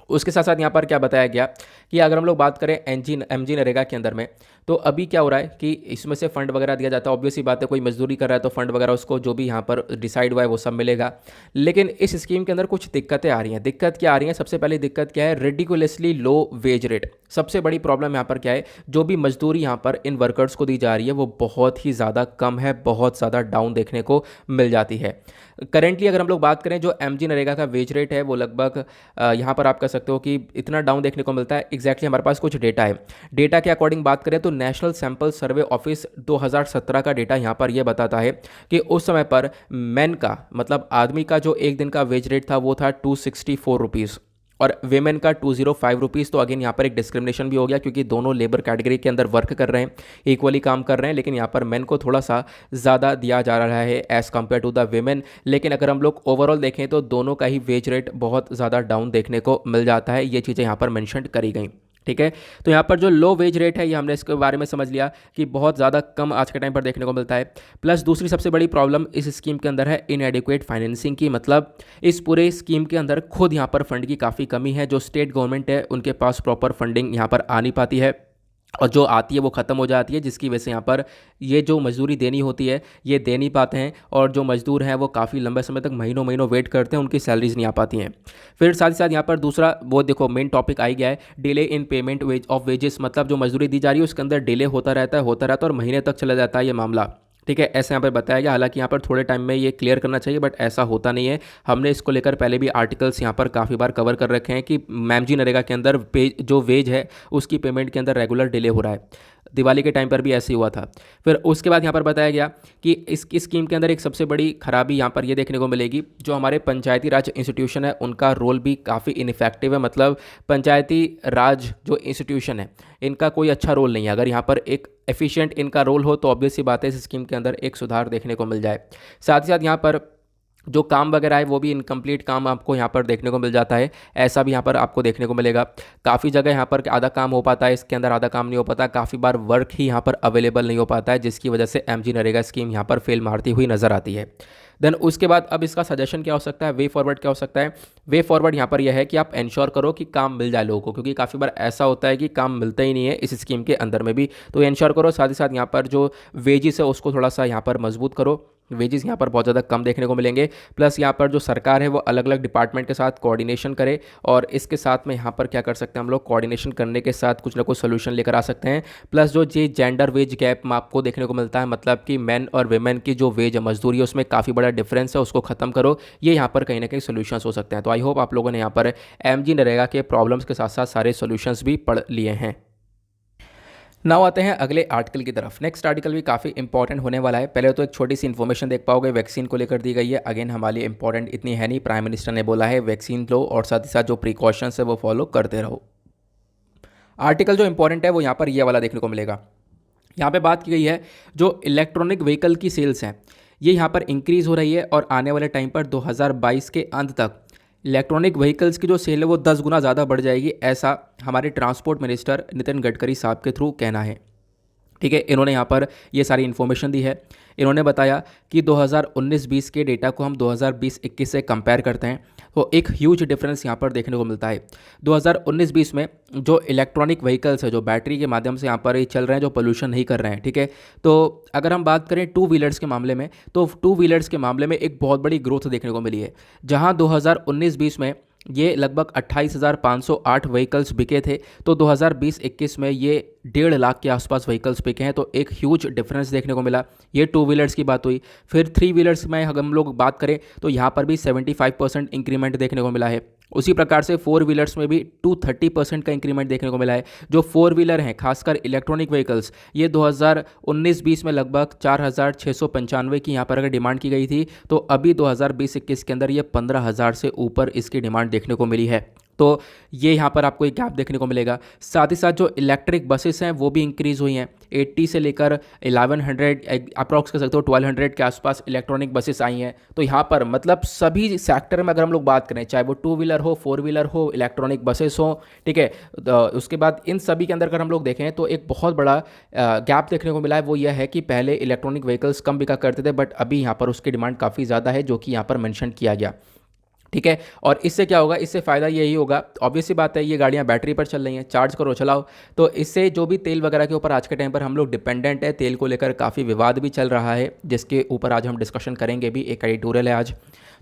उसके साथ साथ यहाँ पर क्या बताया गया कि अगर हम लोग बात करें एमजी नरेगा के अंदर में, तो अभी क्या हो रहा है कि इसमें से फंड वगैरह दिया जाता है। ऑब्वियस ही बात है, कोई मजदूरी कर रहा है तो फंड वगैरह उसको जो भी यहाँ पर डिसाइड हुआ है वो सब मिलेगा। लेकिन इस स्कीम के अंदर कुछ दिक्कतें आ रही हैं। दिक्कत क्या आ रही है? सबसे पहली दिक्कत क्या है, रेडिकुलसली लो वेज रेट। सबसे बड़ी प्रॉब्लम यहाँ पर क्या है, जो भी मजदूरी यहाँ पर इन वर्कर्स को दी जा रही है वो बहुत ही ज़्यादा कम है, बहुत ज़्यादा डाउन देखने को मिल जाती है। करेंटली अगर हम लोग बात करें, जो एमजी नरेगा का वेज रेट है वो लगभग यहाँ पर आप कह सकते हो कि इतना डाउन देखने को मिलता है। एग्जैक्टली हमारे पास कुछ डेटा है। डेटा के अकॉर्डिंग बात करें तो नेशनल सैंपल सर्वे ऑफिस 2017 का डेटा यहाँ पर यह बताता है कि उस समय पर मैन का, मतलब आदमी का जो एक दिन का वेज रेट था वो था 264 रुपीज़, और वेमेन का 205 रुपीज़। तो अगेन यहाँ पर एक डिस्क्रिमिनेशन भी हो गया, क्योंकि दोनों लेबर कैटेगरी के अंदर वर्क कर रहे हैं, इक्वली काम कर रहे हैं, लेकिन यहाँ पर मेन को थोड़ा सा ज़्यादा दिया जा रहा है as compared to the women. लेकिन अगर हम लोग ओवरऑल देखें तो दोनों का ही वेज रेट बहुत ज़्यादा डाउन देखने को मिल जाता है। ये चीज़ें यहाँ पर मैंशन करी गई, ठीक है। तो यहाँ पर जो लो वेज रेट है, ये हमने इसके बारे में समझ लिया कि बहुत ज़्यादा कम आज के टाइम पर देखने को मिलता है। प्लस दूसरी सबसे बड़ी प्रॉब्लम इस स्कीम के अंदर है इनएडिक्वेट फाइनेंसिंग की, मतलब इस पूरे स्कीम के अंदर खुद यहाँ पर फंड की काफ़ी कमी है। जो स्टेट गवर्नमेंट है उनके पास प्रॉपर फंडिंग यहाँ पर आ नहीं पाती है, और जो आती है वो ख़त्म हो जाती है, जिसकी वजह से यहाँ पर ये जो मजदूरी देनी होती है ये दे नहीं पाते हैं, और जो मजदूर हैं वो काफ़ी लंबे समय तक महीनों महीनों वेट करते हैं, उनकी सैलरीज नहीं आ पाती हैं। फिर साथ ही साथ यहाँ पर दूसरा वो देखो मेन टॉपिक आ ही गया है, delay in payment of wages, मतलब जो मजदूरी दी जा रही है उसके अंदर डिले होता रहता है और महीने तक चला जाता है ये मामला, ठीक है। ऐसे यहाँ पर बताया गया, हालांकि यहाँ पर थोड़े टाइम में ये क्लियर करना चाहिए, बट ऐसा होता नहीं है। हमने इसको लेकर पहले भी आर्टिकल्स यहाँ पर काफ़ी बार कवर कर रखे हैं कि एमजी नरेगा के अंदर जो वेज है उसकी पेमेंट के अंदर रेगुलर डिले हो रहा है। दिवाली के टाइम पर भी ऐसे ही हुआ था। फिर उसके बाद यहाँ पर बताया गया कि इस स्कीम के अंदर एक सबसे बड़ी खराबी यहाँ पर ये देखने को मिलेगी, जो हमारे पंचायती राज इंस्टीट्यूशन है उनका रोल भी काफ़ी इनफेक्टिव है। मतलब पंचायती राज जो इंस्टीट्यूशन है इनका कोई अच्छा रोल नहीं है। अगर यहाँ पर एक एफिशिएंट इनका रोल हो तो ऑब्वियस सी बात है इस स्कीम के अंदर एक सुधार देखने को मिल जाए। साथ ही साथ यहाँ पर जो काम वगैरह है वो भी इनकम्प्लीट काम आपको यहाँ पर देखने को मिल जाता है, ऐसा भी यहाँ पर आपको देखने को मिलेगा। काफ़ी जगह यहाँ पर आधा काम हो पाता है, इसके अंदर आधा काम नहीं हो पाता, काफ़ी बार वर्क ही यहाँ पर अवेलेबल नहीं हो पाता है, जिसकी वजह से एमजी नरेगा स्कीम यहाँ पर फेल मारती हुई नज़र आती है। देन उसके बाद अब इसका सजेशन क्या हो सकता है, वे फॉरवर्ड क्या हो सकता है? वे फॉरवर्ड यहाँ पर यह है कि आप इंश्योर करो कि काम मिल जाए लोगों को, क्योंकि काफ़ी बार ऐसा होता है कि काम मिलता ही नहीं है इस स्कीम के अंदर में भी, तो इंश्योर करो। साथ ही साथ यहाँ पर जो वेजेस है उसको थोड़ा सा यहाँ पर मजबूत करो। वेजेस यहाँ पर बहुत ज़्यादा कम देखने को मिलेंगे। प्लस यहाँ पर जो सरकार है वो अलग अलग डिपार्टमेंट के साथ कोऑर्डिनेशन करे, और इसके साथ में यहाँ पर क्या कर सकते हैं हम लोग, कोऑर्डिनेशन करने के साथ कुछ ना कुछ सोल्यूशन लेकर आ सकते हैं। प्लस जो ये जेंडर वेज गैप आपको देखने को मिलता है, मतलब कि मेन और वेमेन की जो वेज है, मजदूरी है, उसमें काफ़ी बड़ा डिफरेंस है, उसको खत्म करो। ये यहाँ पर कहीं ना कहीं सोल्यूशंस हो सकते हैं। तो आई होप आप लोगों ने यहाँ पर एमजी नरेगा के प्रॉब्लम्स के साथ साथ सारे सोल्यूशंस भी पढ़ लिए हैं। नाउ आते हैं अगले आर्टिकल की तरफ। नेक्स्ट आर्टिकल भी काफ़ी इंपॉर्टेंट होने वाला है। पहले तो एक छोटी सी इन्फॉर्मेशन देख पाओगे, वैक्सीन को लेकर दी गई है। अगेन हमारे लिए इंपॉर्टेंट इतनी है नहीं, प्राइम मिनिस्टर ने बोला है वैक्सीन लो और साथ ही साथ जो प्रिकॉशंस है वो फॉलो करते रहो। आर्टिकल जो इंपॉर्टेंट है वो यहाँ पर ये वाला देखने को मिलेगा। यहाँ पे बात की गई है जो इलेक्ट्रॉनिक व्हीकल की सेल्स हैं ये यहाँ पर इंक्रीज़ हो रही है, और आने वाले टाइम पर 2022 के अंत तक इलेक्ट्रॉनिक व्हीकल्स की जो सेल है वो 10 गुना ज़्यादा बढ़ जाएगी, ऐसा हमारे ट्रांसपोर्ट मिनिस्टर नितिन गडकरी साहब के थ्रू कहना है। ठीक है, इन्होंने यहाँ पर ये सारी इन्फॉर्मेशन दी है। इन्होंने बताया कि 2019-20 के डेटा को हम 2020-21 से कंपेयर करते हैं तो एक ह्यूज डिफरेंस यहाँ पर देखने को मिलता है। 2019-20 में जो इलेक्ट्रॉनिक व्हीकल्स है, जो बैटरी के माध्यम से यहाँ पर ये चल रहे हैं, जो पोल्यूशन नहीं कर रहे हैं, ठीक है। तो अगर हम बात करें टू व्हीलर्स के मामले में, तो टू व्हीलर्स के मामले में एक बहुत बड़ी ग्रोथ देखने को मिली है। जहाँ 2019-20 में ये लगभग 28,508 व्हीकल्स बिके थे, तो 2020-21 में ये 1.5 लाख के आसपास व्हीकल्स बिके हैं। तो एक ह्यूज डिफरेंस देखने को मिला। ये टू व्हीलर्स की बात हुई। फिर थ्री व्हीलर्स में हम लोग बात करें तो यहाँ पर भी 75% इंक्रीमेंट देखने को मिला है। उसी प्रकार से फोर व्हीलर्स में भी 230% का इंक्रीमेंट देखने को मिला है। जो फोर व्हीलर हैं, खासकर इलेक्ट्रॉनिक व्हीकल्स, ये 2019-20 में लगभग 4,695 की यहाँ पर अगर डिमांड की गई थी, तो अभी 2020-21 के अंदर ये 15,000 से ऊपर इसकी डिमांड देखने को मिली है। तो ये यहाँ पर आपको एक गैप देखने को मिलेगा। साथ ही साथ जो इलेक्ट्रिक बसेस हैं वो भी इंक्रीज़ हुई हैं। 80 से लेकर 1100 अप्रॉक्स कर सकते हो 1200 के आसपास इलेक्ट्रॉनिक बसेस आई हैं। तो यहाँ पर मतलब सभी सेक्टर में अगर हम लोग बात करें, चाहे वो टू व्हीलर हो, फोर व्हीलर हो, इलेक्ट्रॉनिक बसेस हो, ठीक है, उसके बाद इन सभी के अंदर अगर हम लोग देखें तो एक बहुत बड़ा गैप देखने को मिला है। वो यह है कि पहले इलेक्ट्रॉनिक व्हीकल्स कम बिका करते थे, बट अभी यहाँ पर उसकी डिमांड काफ़ी ज़्यादा है, जो कि यहाँ पर मेंशन किया गया। ठीक है, और इससे क्या होगा, इससे फ़ायदा यही होगा, ऑब्वियस सी बात है, ये गाड़ियाँ बैटरी पर चल रही हैं, चार्ज करो चलाओ। तो इससे जो भी तेल वगैरह के ऊपर आज के टाइम पर हम लोग डिपेंडेंट है, तेल को लेकर काफ़ी विवाद भी चल रहा है, जिसके ऊपर आज हम डिस्कशन करेंगे भी, एक एडिटोरियल है आज।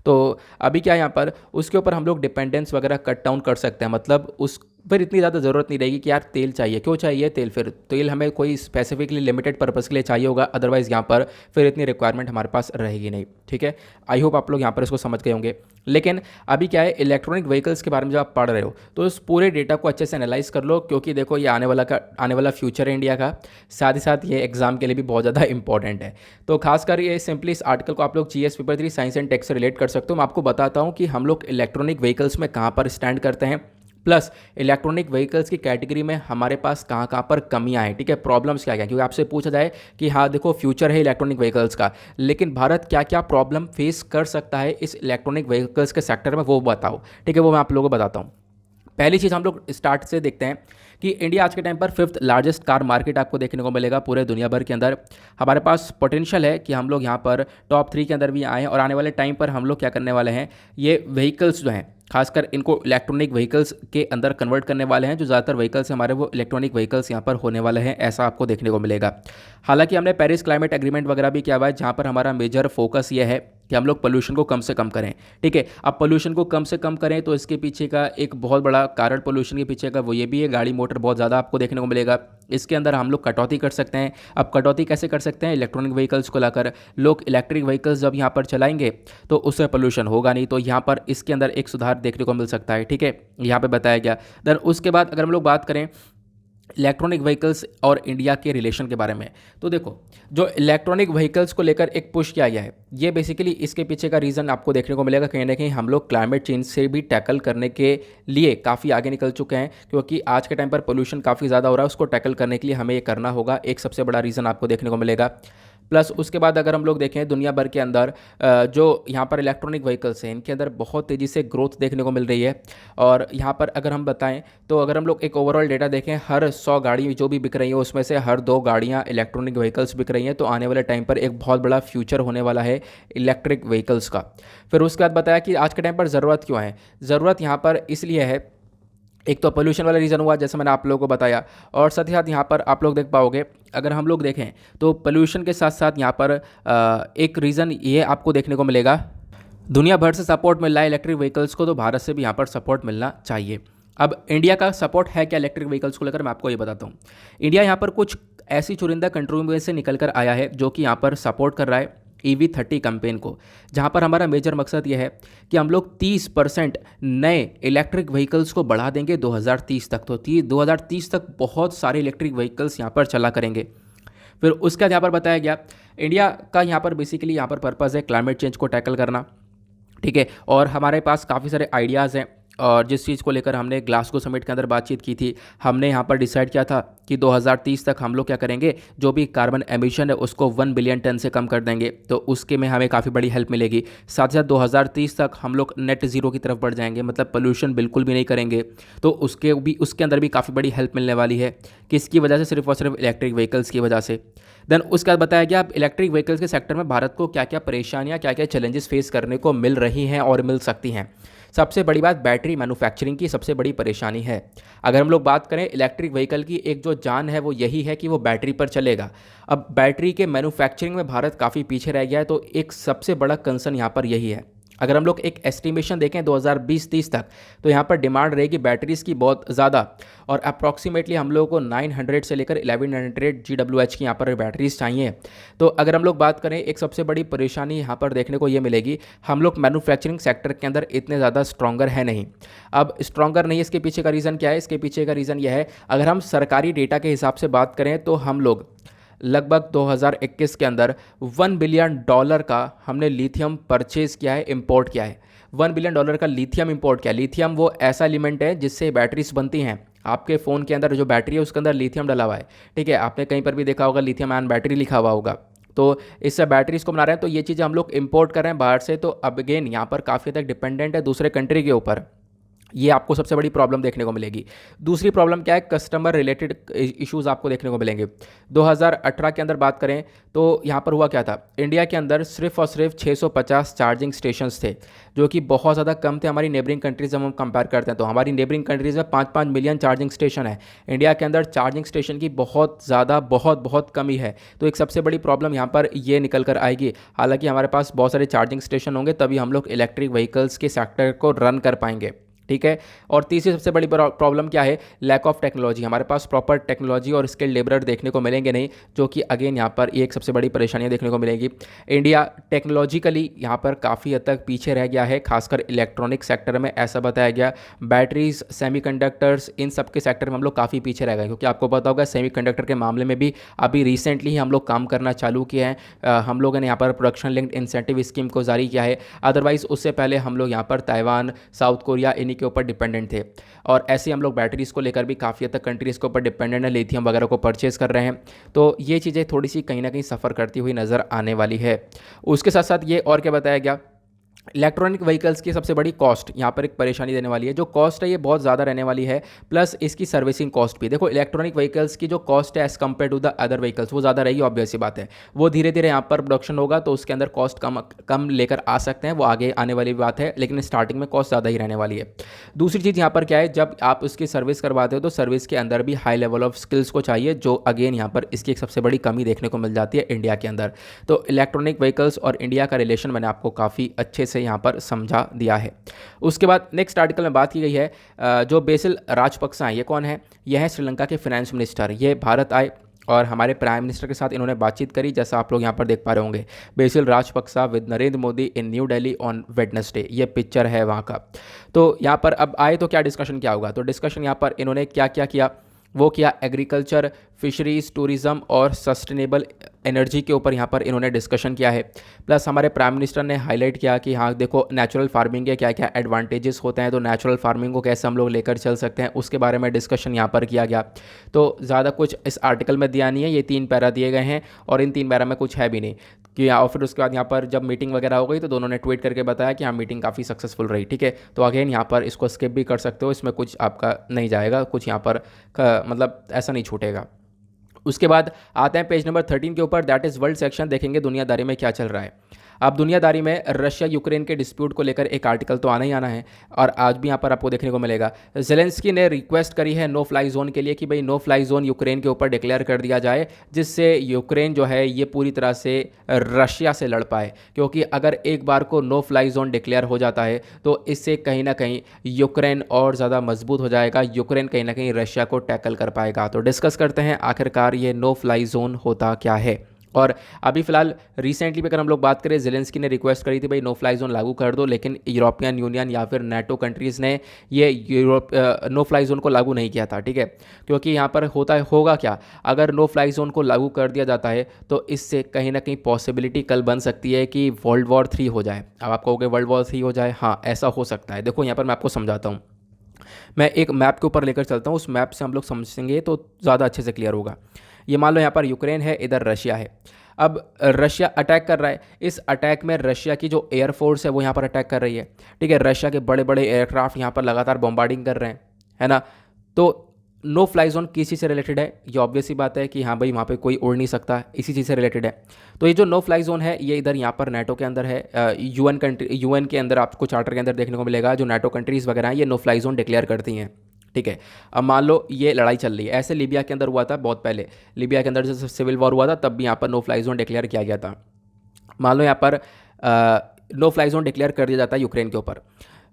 तो अभी क्या यहाँ पर उसके ऊपर हम लोग डिपेंडेंस वगैरह कट डाउन कर सकते हैं। मतलब उस पर इतनी ज़्यादा ज़रूरत नहीं रहेगी कि यार तेल चाहिए, क्यों चाहिए तेल, फिर तेल हमें कोई स्पेसिफिकली लिमिटेड पर्पज़ के लिए चाहिए होगा, अदरवाइज़ यहाँ पर फिर इतनी रिक्वायरमेंट हमारे पास रहेगी नहीं। ठीक है, आई होप आप लोग यहाँ पर इसको समझ गए होंगे। लेकिन अभी क्या है, इलेक्ट्रॉनिक व्हीकल्स के बारे में जब आप पढ़ रहे हो तो इस पूरे डेटा को अच्छे से एनालाइज कर लो, क्योंकि देखो ये आने वाला फ्यूचर है इंडिया का। साथ ही साथ ये एग्जाम के लिए भी बहुत ज़्यादा इंपॉर्टेंट है। तो खासकर ये सिंपली इस आर्टिकल को आप लोग GS paper 3 science and tech से रिलेट कर सकते हो। मैं आपको बताता हूँ कि हम लोग इलेक्ट्रॉनिक व्हीकल्स में कहाँ पर स्टैंड करते हैं, प्लस इलेक्ट्रॉनिक व्हीकल्स की कैटेगरी में हमारे पास कहाँ कहाँ पर कमियाँ हैं। ठीक है, प्रॉब्लम्स क्या क्या, क्योंकि आपसे पूछा जाए कि हाँ देखो फ्यूचर है इलेक्ट्रॉनिक व्हीकल्स का, लेकिन भारत क्या क्या प्रॉब्लम फेस कर सकता है इस इलेक्ट्रॉनिक व्हीकल्स के सेक्टर में, वो बताओ। ठीक है, वो मैं आप लोगों को बताता हूँ। पहली चीज़ हम लोग स्टार्ट से देखते हैं कि इंडिया आज के टाइम पर 5th लार्जेस्ट कार मार्केट आपको देखने को मिलेगा पूरे दुनिया भर के अंदर। हमारे पास पोटेंशियल है कि हम लोग यहाँ पर टॉप 3 के अंदर भी आएँ, और आने वाले टाइम पर हम लोग क्या करने वाले हैं, ये व्हीकल्स जो हैं खासकर इनको इलेक्ट्रॉनिक व्हीकल्स के अंदर कन्वर्ट करने वाले हैं। जो ज़्यादातर व्हीकल्स हमारे वो इलेक्ट्रॉनिक व्हीकल्स यहाँ पर होने वाले हैं, ऐसा आपको देखने को मिलेगा। हालांकि हमने पेरिस क्लाइमेट एग्रीमेंट वगैरह भी किया हुआ है, जहाँ पर हमारा मेजर फोकस ये है कि हम लोग पोल्यूशन को कम से कम करें। ठीक है, अब पोल्यूशन को कम से कम करें तो इसके पीछे का एक बहुत बड़ा कारण पोल्यूशन के पीछे का वो ये भी है, गाड़ी मोटर बहुत ज़्यादा आपको देखने को मिलेगा। इसके अंदर हम लोग कटौती कर सकते हैं। अब कटौती कैसे कर सकते हैं, इलेक्ट्रॉनिक व्हीकल्स को लाकर। लोग इलेक्ट्रिक व्हीकल्स जब यहाँ पर चलाएंगे तो उससे पोल्यूशन होगा नहीं, तो यहाँ पर इसके अंदर एक सुधार देखने को मिल सकता है। ठीक है, यहाँ पे बताया गया। देन उसके बाद अगर हम लोग बात करें इलेक्ट्रॉनिक व्हीकल्स और इंडिया के रिलेशन के बारे में, तो देखो जो इलेक्ट्रॉनिक व्हीकल्स को लेकर एक पुश किया गया है, ये बेसिकली इसके पीछे का रीज़न आपको देखने को मिलेगा कहीं ना कहीं हम लोग क्लाइमेट चेंज से भी टैकल करने के लिए काफ़ी आगे निकल चुके हैं, क्योंकि आज के टाइम पर पोल्यूशन काफ़ी ज़्यादा हो रहा है, उसको टैकल करने के लिए हमें ये करना होगा। एक सबसे बड़ा रीज़न आपको देखने को मिलेगा। प्लस उसके बाद अगर हम लोग देखें दुनिया भर के अंदर जो यहाँ पर इलेक्ट्रॉनिक व्हीकल्स हैं, इनके अंदर बहुत तेज़ी से ग्रोथ देखने को मिल रही है। और यहाँ पर अगर हम बताएं तो अगर हम लोग एक ओवरऑल डेटा देखें, हर 100 गाड़ी जो भी बिक रही है उसमें से हर 2 गाड़ियाँ इलेक्ट्रॉनिक व्हीकल्स बिक रही हैं। तो आने वाले टाइम पर एक बहुत बड़ा फ्यूचर होने वाला है इलेक्ट्रिक व्हीकल्स का। फिर उसके बाद बताया कि आज के टाइम पर ज़रूरत क्यों है। ज़रूरत यहाँ पर इसलिए है, एक तो पोल्यूशन वाला रीज़न हुआ जैसे मैंने आप लोगों को बताया, और साथ ही साथ यहाँ पर आप लोग देख पाओगे अगर हम लोग देखें तो पोल्यूशन के साथ साथ यहाँ पर एक रीज़न ये आपको देखने को मिलेगा, दुनिया भर से सपोर्ट मिल रहा है इलेक्ट्रिक व्हीकल्स को, तो भारत से भी यहाँ पर सपोर्ट मिलना चाहिए। अब इंडिया का सपोर्ट है क्या इलेक्ट्रिक व्हीकल्स को लेकर, मैं आपको ये बताता हूँ। इंडिया यहाँ पर कुछ ऐसी चुनिंदा कंट्रियों में से निकल कर आया है जो कि यहाँ पर सपोर्ट कर रहा है EV30 कैंपेन को, जहाँ पर हमारा मेजर मकसद यह है कि हम लोग 30% नए इलेक्ट्रिक व्हीकल्स को बढ़ा देंगे 2030 तक। तो 2030 तक बहुत सारे इलेक्ट्रिक व्हीकल्स यहाँ पर चला करेंगे। फिर उसके बाद यहाँ पर बताया गया इंडिया का यहाँ पर बेसिकली यहाँ पर पर्पज़ है क्लाइमेट चेंज को टैकल करना, ठीक है। और हमारे पास काफ़ी सारे आइडियाज़ हैं, और जिस चीज़ को लेकर हमने ग्लासगो समिट के अंदर बातचीत की थी, हमने यहाँ पर डिसाइड किया था कि 2030 तक हम लोग क्या करेंगे, जो भी कार्बन एमिशन है उसको 1 बिलियन टन से कम कर देंगे, तो उसके में हमें काफ़ी बड़ी हेल्प मिलेगी। साथ ही साथ 2030 तक हम लोग नेट ज़ीरो की तरफ बढ़ जाएंगे, मतलब पोल्यूशन बिल्कुल भी नहीं करेंगे, तो उसके अंदर भी काफ़ी बड़ी हेल्प मिलने वाली है। किसकी वजह से? सिर्फ और सिर्फ इलेक्ट्रिक व्हीकल्स की वजह से। देन उसके बाद बताया गया अब इलेक्ट्रिक व्हीकल्स के सेक्टर में भारत को क्या क्या परेशानियां, क्या क्या चैलेंजेस फेस करने को मिल रही हैं और मिल सकती हैं। सबसे बड़ी बात बैटरी मैन्युफैक्चरिंग की सबसे बड़ी परेशानी है। अगर हम लोग बात करें इलेक्ट्रिक व्हीकल की, एक जो जान है वो यही है कि वो बैटरी पर चलेगा। अब बैटरी के मैन्युफैक्चरिंग में भारत काफ़ी पीछे रह गया है, तो एक सबसे बड़ा कंसर्न यहाँ पर यही है। अगर हम लोग एक एस्टिमेशन देखें 2020-30 तक, तो यहाँ पर डिमांड रहेगी बैटरीज़ की बहुत ज़्यादा, और अप्रॉक्सीमेटली हम लोगों को 900 से लेकर 1100 GWh की यहाँ पर बैटरीज चाहिए। तो अगर हम लोग बात करें, एक सबसे बड़ी परेशानी यहाँ पर देखने को ये मिलेगी, हम लोग मैन्युफैक्चरिंग सेक्टर के अंदर इतने ज़्यादा स्ट्रॉन्गर है नहीं। अब स्ट्रॉन्गर नहीं, इसके पीछे का रीज़न क्या है? इसके पीछे का रीज़न यह है, अगर हम सरकारी डेटा के हिसाब से बात करें तो हम लोग लगभग 2021 के अंदर $1 बिलियन का हमने लिथियम परचेज किया है, इंपोर्ट किया है। $1 बिलियन का लिथियम इंपोर्ट किया। लिथियम वो ऐसा एलिमेंट है जिससे बैटरीज बनती हैं। आपके फ़ोन के अंदर जो बैटरी है उसके अंदर लिथियम डला हुआ है, ठीक है। आपने कहीं पर भी देखा होगा लिथियम आयन बैटरी लिखा हुआ होगा, तो इससे बैटरीज को बना रहे हैं। तो ये चीज़ें हम लोग इंपोर्ट कर रहे हैं बाहर से, तो अब अगेन यहाँ पर काफ़ी तक डिपेंडेंट है दूसरे कंट्री के ऊपर। ये आपको सबसे बड़ी प्रॉब्लम देखने को मिलेगी। दूसरी प्रॉब्लम क्या है? कस्टमर रिलेटेड इश्यूज़ आपको देखने को मिलेंगे। 2018 के अंदर बात करें तो यहाँ पर हुआ क्या था, इंडिया के अंदर सिर्फ और सिर्फ 650 चार्जिंग स्टेशंस थे, जो कि बहुत ज़्यादा कम थे हमारी नेबरिंग कंट्रीज। जब हम कंपेयर करते हैं तो हमारी नेबरिंग कंट्रीज़ में 5-5 मिलियन चार्जिंग स्टेशन है, इंडिया के अंदर चार्जिंग स्टेशन की बहुत ज़्यादा बहुत कमी है। तो एक सबसे बड़ी प्रॉब्लम यहाँ पर ये निकल कर आएगी। हालांकि हमारे पास बहुत सारे चार्जिंग स्टेशन होंगे तभी हम लोग इलेक्ट्रिक व्हीकल्स के सेक्टर को रन कर पाएंगे, ठीक है। और तीसरी सबसे बड़ी प्रॉब्लम क्या है? Lack of technology. हमारे पास प्रॉपर टेक्नोलॉजी और स्किल्ड लेबर देखने को मिलेंगे नहीं, जो कि अगेन यहाँ पर एक सबसे बड़ी परेशानी देखने को मिलेगी। इंडिया टेक्नोलॉजिकली यहाँ पर काफ़ी हद तक पीछे रह गया है, खासकर इलेक्ट्रॉनिक सेक्टर में ऐसा बताया गया। बैटरीज, सेमीकंडक्टर्स, इन सब के सेक्टर में हम लोग काफ़ी पीछे रह गए, क्योंकि आपको पता होगा सेमीकंडक्टर के मामले में भी अभी रिसेंटली ही हम लोग काम करना चालू किया है। हम लोगों ने यहाँ पर प्रोडक्शन लिंक्ड इंसेंटिव स्कीम को जारी किया है। अदरवाइज उससे पहले हम लोग यहाँ पर ताइवान, साउथ कोरिया, इन्हीं के ऊपर डिपेंडेंट थे। और ऐसे हम लोग बैटरीज को लेकर भी काफ़ी हद तक कंट्रीज़ के ऊपर डिपेंडेंट है, लिथियम वगैरह को परचेज कर रहे हैं। तो ये चीज़ें थोड़ी सी कहीं ना कहीं सफ़र करती हुई नज़र आने वाली है। उसके साथ साथ ये और क्या बताया गया, इलेक्ट्रॉनिक व्हीकल्स की सबसे बड़ी कॉस्ट यहाँ पर एक परेशानी देने वाली है। जो कॉस्ट है ये बहुत ज़्यादा रहने वाली है, प्लस इसकी सर्विसिंग कॉस्ट भी। देखो इलेक्ट्रॉनिक व्हीकल्स की जो कॉस्ट है as compared to the other vehicles वो ज़्यादा रहेगी, ऑब्वियस सी बात है। वो धीरे धीरे यहाँ पर प्रोडक्शन होगा तो उसके अंदर कॉस्ट कम लेकर आ सकते हैं, वो आगे आने वाली बात है, लेकिन स्टार्टिंग में कॉस्ट ज़्यादा ही रहने वाली है। दूसरी चीज़ यहाँ पर क्या है, जब आप उसकी सर्विस करवाते हो तो सर्विस के अंदर भी हाई लेवल ऑफ स्किल्स को चाहिए, जो अगेन यहाँ पर इसकी एक सबसे बड़ी कमी देखने को मिल जाती है इंडिया के अंदर। तो इलेक्ट्रॉनिक व्हीकल्स और इंडिया का रिलेशन मैंने आपको काफ़ी अच्छे से यहाँ पर समझा दिया है। उसके बाद नेक्स्ट आर्टिकल में बात की गई है जो बेसिल राजपक्सा, ये कौन है? यह है श्रीलंका के फाइनेंस मिनिस्टर। ये भारत आए और हमारे प्राइम मिनिस्टर के साथ इन्होंने बातचीत करी, जैसा आप लोग यहाँ पर देख पा रहे होंगे। BECIL Rajapaksa with Narendra Modi in new Delhi on Wednesday, ये पिक्चर है वहाँ का। तो यहाँ पर अब आए तो क्या डिस्कशन क्या होगा? तो डिस्कशन यहाँ पर इन्होंने क्या क्या किया, वो किया एग्रीकल्चर, फिशरीज, टूरिज़्म और सस्टेनेबल एनर्जी के ऊपर यहाँ पर इन्होंने डिस्कशन किया है। प्लस हमारे प्राइम मिनिस्टर ने हाईलाइट किया कि हाँ देखो नेचुरल फार्मिंग के क्या क्या एडवांटेजेस होते हैं, तो नेचुरल फार्मिंग को कैसे हम लोग लेकर चल सकते हैं उसके बारे में डिस्कशन यहाँ पर किया गया। तो ज़्यादा कुछ इस आर्टिकल में दिया नहीं है, ये 3 पैरा दिए गए हैं और इन 3 पैरा में कुछ है भी नहीं कि। और फिर उसके बाद यहाँ पर जब मीटिंग वगैरह हो गई तो दोनों ने ट्वीट करके बताया कि हाँ मीटिंग काफ़ी सक्सेसफुल रही, ठीक है। तो अगेन यहाँ पर इसको स्किप भी कर सकते हो, इसमें कुछ आपका नहीं जाएगा, कुछ यहाँ पर मतलब ऐसा नहीं छूटेगा। उसके बाद आते हैं पेज नंबर 13 के ऊपर, दैट इज़ वर्ल्ड सेक्शन। देखेंगे दुनियादारी में क्या चल रहा है। अब दुनियादारी में रशिया यूक्रेन के डिस्प्यूट को लेकर एक आर्टिकल तो आना ही आना है, और आज भी यहाँ पर आपको देखने को मिलेगा। जेलेंस्की ने रिक्वेस्ट करी है नो फ्लाई जोन के लिए कि भाई नो फ्लाई जोन यूक्रेन के ऊपर डिक्लेयर कर दिया जाए, जिससे यूक्रेन जो है ये पूरी तरह से रशिया से लड़ पाए। क्योंकि अगर एक बार को नो फ्लाई जोन डिक्लेयर हो जाता है तो इससे कहीं ना कहीं यूक्रेन और ज़्यादा मजबूत हो जाएगा, यूक्रेन कहीं ना कहीं रशिया को टैकल कर पाएगा। तो डिस्कस करते हैं आखिरकार ये नो फ्लाई जोन होता क्या है। और अभी फिलहाल रिसेंटली भी अगर हम लोग बात करें, जेलेंस्की ने रिक्वेस्ट करी थी भाई नो फ्लाई जोन लागू कर दो, लेकिन यूरोपियन यूनियन या फिर नेटो कंट्रीज़ ने ये नो फ्लाई जोन को लागू नहीं किया था। ठीक है, क्योंकि यहाँ पर होगा क्या, अगर नो फ्लाई जोन को लागू कर दिया जाता है तो इससे कहीं ना कहीं पॉसिबिलिटी कल बन सकती है कि वर्ल्ड वॉर 3 हो जाए। अब आप कहोगे वर्ल्ड वॉर 3 हो जाए, हाँ ऐसा हो सकता है। देखो यहाँ पर मैं आपको समझाता हूँ, मैं एक मैप के ऊपर लेकर चलता हूँ, उस मैप से हम लोग समझेंगे तो ज़्यादा अच्छे से क्लियर होगा। ये मान लो यहाँ पर यूक्रेन है, इधर रशिया है। अब रशिया अटैक कर रहा है, इस अटैक में रशिया की जो एयरफोर्स है वो यहाँ पर अटैक कर रही है। ठीक है, रशिया के बड़े बड़े एयरक्राफ्ट यहाँ पर लगातार बॉम्बार्डिंग कर रहे हैं, है ना। तो नो फ्लाई जोन किस चीज़ से रिलेटेड है, ये ऑब्वियस ही बात है कि हाँ भाई वहाँ पे कोई उड़ नहीं सकता, इसी चीज़ से रिलेटेड है। तो ये जो नो फ्लाई जोन है ये इधर यहाँ पर नेटो के अंदर है, यूएन के अंदर आपको चार्टर के अंदर देखने को मिलेगा। जो नेटो कंट्रीज़ वगैरह हैं ये नो फ्लाई जोन डिक्लेयर करती हैं। ठीक है, अब मान लो ये लड़ाई चल रही है, ऐसे लीबिया के अंदर हुआ था बहुत पहले, लीबिया के अंदर जब सिविल वॉर हुआ था तब भी यहाँ पर नो फ्लाई जोन डिक्लेयर किया गया था। मान लो यहाँ पर नो फ्लाई जोन डिक्लेयर कर दिया जाता है यूक्रेन के ऊपर।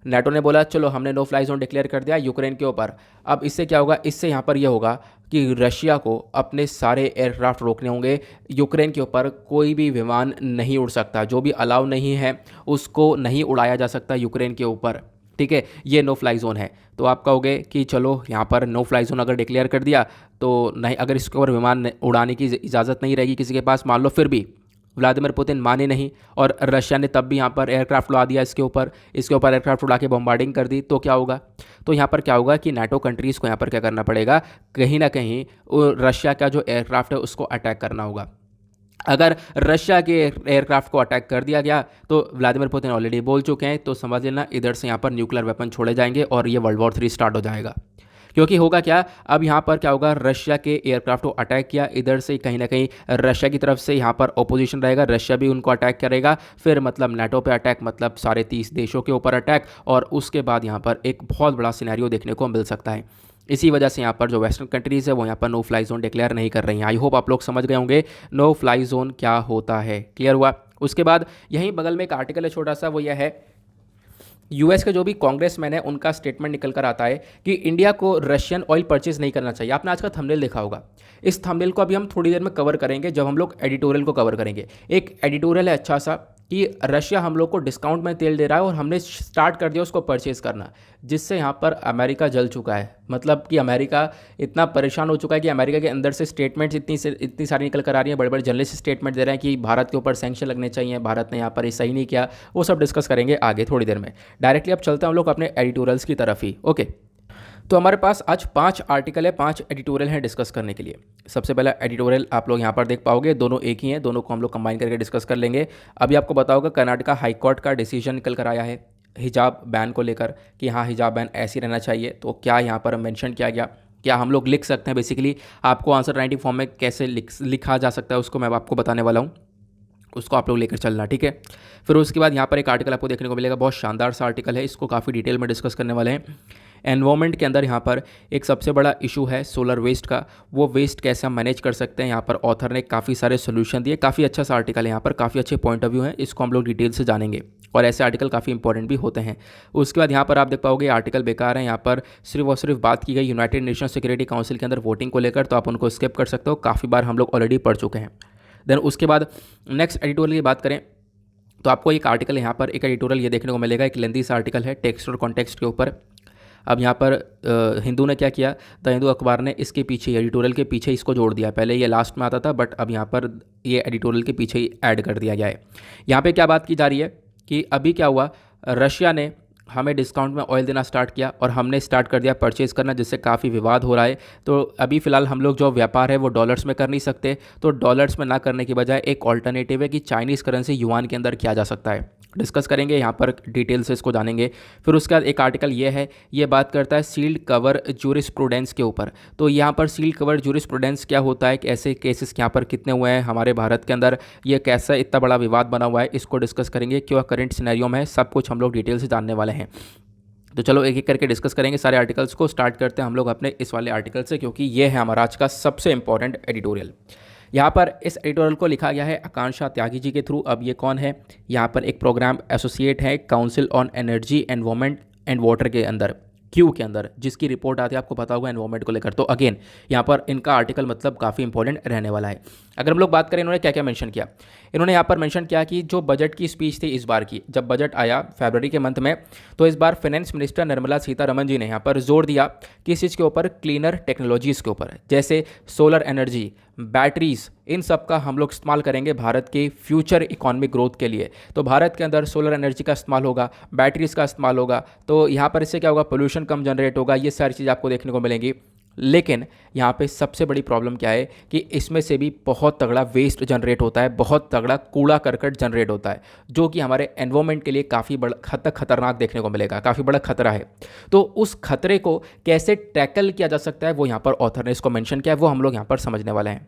नेटो ने बोला चलो हमने नो फ्लाई जोन डिक्लेयर कर दिया यूक्रेन के ऊपर। अब इससे क्या होगा, इससे यहाँ पर यह होगा कि रशिया को अपने सारे एयरक्राफ्ट रोकने होंगे, यूक्रेन के ऊपर कोई भी विमान नहीं उड़ सकता, जो भी अलाउ नहीं है उसको नहीं उड़ाया जा सकता यूक्रेन के ऊपर। ठीक है, ये नो फ्लाई जोन है। तो आप कहोगे कि चलो यहाँ पर नो फ्लाई जोन अगर डिक्लेयर कर दिया तो नहीं, अगर इसके ऊपर विमान उड़ाने की इजाज़त नहीं रहेगी किसी के पास, मान लो फिर भी व्लादिमीर पुतिन माने नहीं और रशिया ने तब भी यहाँ पर एयरक्राफ्ट उड़ा दिया इसके ऊपर एयरक्राफ्ट उड़ा के बॉम्बार्डिंग कर दी, तो क्या होगा। तो यहाँ पर क्या होगा कि नाटो कंट्रीज़ को यहाँ पर क्या करना पड़ेगा, कहीं ना कहीं रशिया का जो एयरक्राफ्ट है उसको अटैक करना होगा। अगर रशिया के एयरक्राफ्ट को अटैक कर दिया गया तो व्लादिमीर पुतिन ऑलरेडी बोल चुके हैं, तो समझ लेना इधर से यहाँ पर न्यूक्लियर वेपन छोड़े जाएंगे और ये वर्ल्ड वॉर 3 स्टार्ट हो जाएगा। क्योंकि होगा क्या, अब यहाँ पर क्या होगा, रशिया के एयरक्राफ्ट को अटैक किया, इधर से कहीं ना कहीं रशिया की तरफ से यहाँ पर ओपोजिशन रहेगा, रशिया भी उनको अटैक करेगा, फिर मतलब नाटो पे अटैक, मतलब सारे 30 देशों के ऊपर अटैक, और उसके बाद यहाँ पर एक बहुत बड़ा सिनेरियो देखने को मिल सकता है। इसी वजह से यहाँ पर जो वेस्टर्न कंट्रीज़ है वो यहाँ पर नो फ्लाई जोन डिक्लेयर नहीं कर रही हैं। आई होप आप लोग समझ गए होंगे नो फ्लाई जोन क्या होता है, क्लियर हुआ। उसके बाद यहीं बगल में एक आर्टिकल है छोटा सा, वो यह है यूएस के जो भी कांग्रेसमैन है उनका स्टेटमेंट निकल कर आता है कि इंडिया को रशियन ऑयल परचेज नहीं करना चाहिए। आपने आज का थंबनेल देखा होगा, इस थंबनेल को अभी हम थोड़ी देर में कवर करेंगे जब हम लोग एडिटोरियल को कवर करेंगे। एक एडिटोरियल है अच्छा सा कि रशिया हम लोग को डिस्काउंट में तेल दे रहा है और हमने स्टार्ट कर दिया उसको परचेज़ करना, जिससे यहाँ पर अमेरिका जल चुका है। मतलब कि अमेरिका इतना परेशान हो चुका है कि अमेरिका के अंदर से स्टेटमेंट्स इतनी सारी निकल कर आ रही हैं, बड़े बड़े जर्नलिस्ट स्टेटमेंट दे रहे हैं कि भारत के ऊपर सैंक्शन लगने चाहिए, भारत ने यहाँ पर ये सही नहीं किया। वो सब डिस्कस करेंगे आगे थोड़ी देर में। डायरेक्टली अब चलते हैं हम लोग अपने एडिटोरियल्स की तरफ ही। ओके, तो हमारे पास आज 5 आर्टिकल है, 5 एडिटोरियल हैं डिस्कस करने के लिए। सबसे पहला एडिटोरियल आप लोग यहाँ पर देख पाओगे, दोनों एक ही हैं, दोनों को हम लोग कंबाइन करके डिस्कस कर लेंगे। अभी आपको बताओगे कर्नाटका हाई कोर्ट का डिसीजन निकल कर आया है हिजाब बैन को लेकर कि हाँ हिजाब बैन ऐसे ही रहना चाहिए। तो क्या यहाँ पर मेंशन किया गया, क्या हम लोग लिख सकते हैं, बेसिकली आपको आंसर राइटिंग फॉर्म में कैसे लिखा जा सकता है उसको मैं आपको बताने वाला हूँ, उसको आप लोग लेकर चलना, ठीक है। फिर उसके बाद यहाँ पर एक आर्टिकल आपको देखने को मिलेगा, बहुत शानदार सा आर्टिकल है, इसको काफ़ी डिटेल में डिस्कस करने वाले हैं। एनवायरनमेंट के अंदर यहाँ पर एक सबसे बड़ा इशू है सोलर वेस्ट का, वो वेस्ट कैसे हम मैनेज कर सकते हैं। यहाँ पर ऑथर ने काफ़ी सारे सोल्यूशन दिए, काफ़ी अच्छा सा आर्टिकल है, यहाँ पर काफ़ी अच्छे पॉइंट ऑफ व्यू हैं, इसको हम लोग डिटेल से जानेंगे और ऐसे आर्टिकल काफ़ी इंपॉर्टेंट भी होते हैं। उसके बाद यहाँ पर आप देख पाओगे आर्टिकल बेकार है, यहाँ पर सिर्फ और सिर्फ बात की गई यूनाइटेड नेशन सिक्योरिटी काउंसिल के अंदर वोटिंग को लेकर, तो आप उनको स्किप कर सकते हो, काफ़ी बार हम लोग ऑलरेडी पढ़ चुके हैं। देन उसके बाद नेक्स्ट एडिटोरियल की बात करें तो आपको एक आर्टिकल यहाँ पर, एक एडिटोरियल ये देखने को मिलेगा, एक लेंथी सा आर्टिकल है टेक्स्ट और कॉन्टेक्स्ट के ऊपर। अब यहाँ पर हिंदू ने क्या किया, द हिंदू अखबार ने इसके पीछे एडिटोरियल के पीछे इसको जोड़ दिया, पहले ये लास्ट में आता था बट अब यहाँ पर ये एडिटोरियल के पीछे ही ऐड कर दिया गया है। यहाँ पे क्या बात की जा रही है कि अभी क्या हुआ, रशिया ने हमें डिस्काउंट में ऑयल देना स्टार्ट किया और हमने स्टार्ट कर दिया परचेज़ करना, जिससे काफ़ी विवाद हो रहा है। तो अभी फ़िलहाल हम लोग जो व्यापार है वो डॉलर्स में कर नहीं सकते, तो डॉलर्स में ना करने की बजाय एक ऑल्टरनेटिव है कि चाइनीज़ करेंसी युआन के अंदर किया जा सकता है। डिस्कस करेंगे, यहाँ पर डिटेल से इसको जानेंगे। फिर उसके बाद एक आर्टिकल ये है, ये बात करता है सील्ड कवर जूरिस्प्रूडेंस के ऊपर। तो यहाँ पर सील्ड कवर जूरिस्प्रूडेंस क्या होता है, ऐसे केसेस यहाँ पर कितने हुए हैं हमारे भारत के अंदर, ये कैसा इतना बड़ा विवाद बना हुआ है, इसको डिस्कस करेंगे। क्यों करंट सिनेरियो में है, सब कुछ हम लोग डिटेल से जानने वाले हैं। तो चलो एक एक करके डिस्कस करेंगे सारे आर्टिकल्स को। स्टार्ट करते हैं हम लोग अपने इस वाले आर्टिकल से, क्योंकि ये है हमारा आज का सबसे इंपॉर्टेंट एडिटोरियल। यहाँ पर इस एडिटोरियल को लिखा गया है आकांक्षा त्यागी जी के थ्रू। अब ये कौन है, यहाँ पर एक प्रोग्राम एसोसिएट है council on energy environment and water के अंदर, क्यू के अंदर, जिसकी रिपोर्ट आती है, आपको पता होगा, एनवायरमेंट को लेकर। तो अगेन यहाँ पर इनका आर्टिकल मतलब काफ़ी इंपॉर्टेंट रहने वाला है। अगर हम लोग बात करें इन्होंने क्या क्या मेंशन किया, इन्होंने यहाँ पर मेंशन किया कि जो बजट की स्पीच थी इस बार की, जब बजट आया फरवरी के मंथ में, तो इस बार फाइनेंस मिनिस्टर निर्मला सीतारमण जी ने यहाँ पर जोर दिया किस चीज़ के ऊपर, क्लीनर टेक्नोलॉजीज़ के ऊपर, जैसे सोलर एनर्जी, बैटरीज, इन सब का हम लोग इस्तेमाल करेंगे भारत के फ्यूचर इकोनॉमिक ग्रोथ के लिए। तो भारत के अंदर सोलर एनर्जी का इस्तेमाल होगा, बैटरीज का इस्तेमाल होगा, तो यहाँ पर इससे क्या होगा, पोल्यूशन कम जनरेट होगा, ये सारी चीज़ आपको देखने को मिलेंगी। लेकिन यहाँ पे सबसे बड़ी प्रॉब्लम क्या है कि इसमें से भी बहुत तगड़ा वेस्ट जनरेट होता है, बहुत तगड़ा कूड़ा करकट जनरेट होता है, जो कि हमारे एनवायरनमेंट के लिए काफ़ी बड़ा हद तक खतरनाक देखने को मिलेगा, काफ़ी बड़ा खतरा है। तो उस खतरे को कैसे टैकल किया जा सकता है, वो यहाँ पर ऑथर ने इसको मेंशन किया है, वो हम लोग यहाँ पर समझने वाले हैं।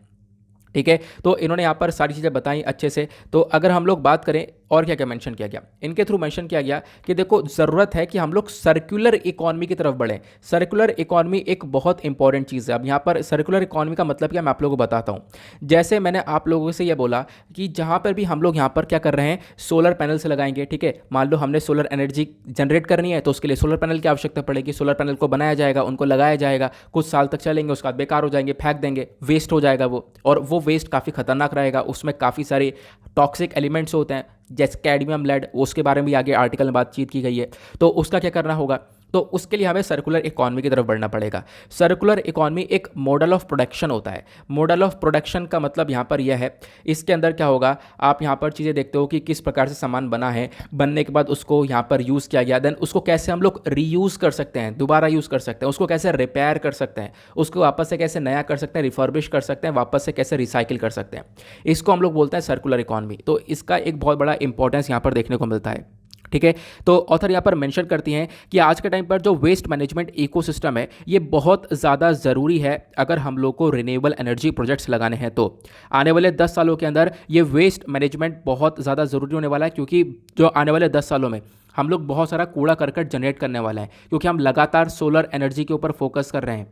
ठीक है, तो इन्होंने यहाँ पर सारी चीज़ें बताई अच्छे से। तो अगर हम लोग बात करें और क्या क्या मेंशन किया गया, इनके थ्रू मेंशन किया गया कि देखो ज़रूरत है कि हम लोग सर्कुलर इकोनॉमी की तरफ बढ़ें। सर्कुलर इकोनॉमी एक बहुत इंपॉर्टेंट चीज़ है। अब यहाँ पर सर्कुलर इकोनॉमी का मतलब क्या, मैं आप लोगों को बताता हूँ। जैसे मैंने आप लोगों से ये बोला कि जहाँ पर भी हम लोग यहाँ पर क्या कर रहे हैं, सोलर पैनल से लगाएंगे। ठीक है, मान लो हमने सोलर एनर्जी जनरेट करनी है, तो उसके लिए सोलर पैनल की आवश्यकता पड़ेगी। सोलर पैनल को बनाया जाएगा, उनको लगाया जाएगा, कुछ साल तक चलेंगे, उसके बाद बेकार हो जाएंगे, फेंक देंगे, वेस्ट हो जाएगा वो, और वो वेस्ट काफ़ी खतरनाक रहेगा। उसमें काफ़ी सारे टॉक्सिक एलिमेंट्स होते हैं, जैसे कैडमियम, लेड, उसके बारे में भी आगे आर्टिकल में बातचीत की गई है। तो उसका क्या करना होगा, तो उसके लिए हमें सर्कुलर इकोनॉमी की तरफ बढ़ना पड़ेगा। सर्कुलर इकोनॉमी एक मॉडल ऑफ प्रोडक्शन होता है। मॉडल ऑफ प्रोडक्शन का मतलब यहाँ पर यह है, इसके अंदर क्या होगा, आप यहाँ पर चीज़ें देखते हो कि किस प्रकार से सामान बना है, बनने के बाद उसको यहाँ पर यूज़ किया गया, देन उसको कैसे हम लोग रीयूज़ कर सकते हैं, दोबारा यूज़ कर सकते हैं, उसको कैसे रिपेयर कर सकते हैं, उसको वापस से कैसे नया कर सकते हैं, रिफर्बिश कर सकते हैं, वापस से कैसे रिसाइकिल कर सकते हैं। इसको हम लोग बोलते हैं सर्कुलर इकोनॉमी। तो इसका एक बहुत बड़ा इंपॉर्टेंस यहाँ पर देखने को मिलता है। ठीक है, तो ऑथर यहाँ पर मेंशन करती हैं कि आज के टाइम पर जो वेस्ट मैनेजमेंट इकोसिस्टम है, ये बहुत ज़्यादा ज़रूरी है अगर हम लोग को रिन्यूएबल एनर्जी प्रोजेक्ट्स लगाने हैं। तो आने वाले 10 सालों के अंदर ये वेस्ट मैनेजमेंट बहुत ज़्यादा ज़रूरी होने वाला है, क्योंकि जो आने वाले 10 सालों में हम लोग बहुत सारा कूड़ा करकट जनरेट करने वाला है, क्योंकि हम लगातार सोलर एनर्जी के ऊपर फोकस कर रहे हैं,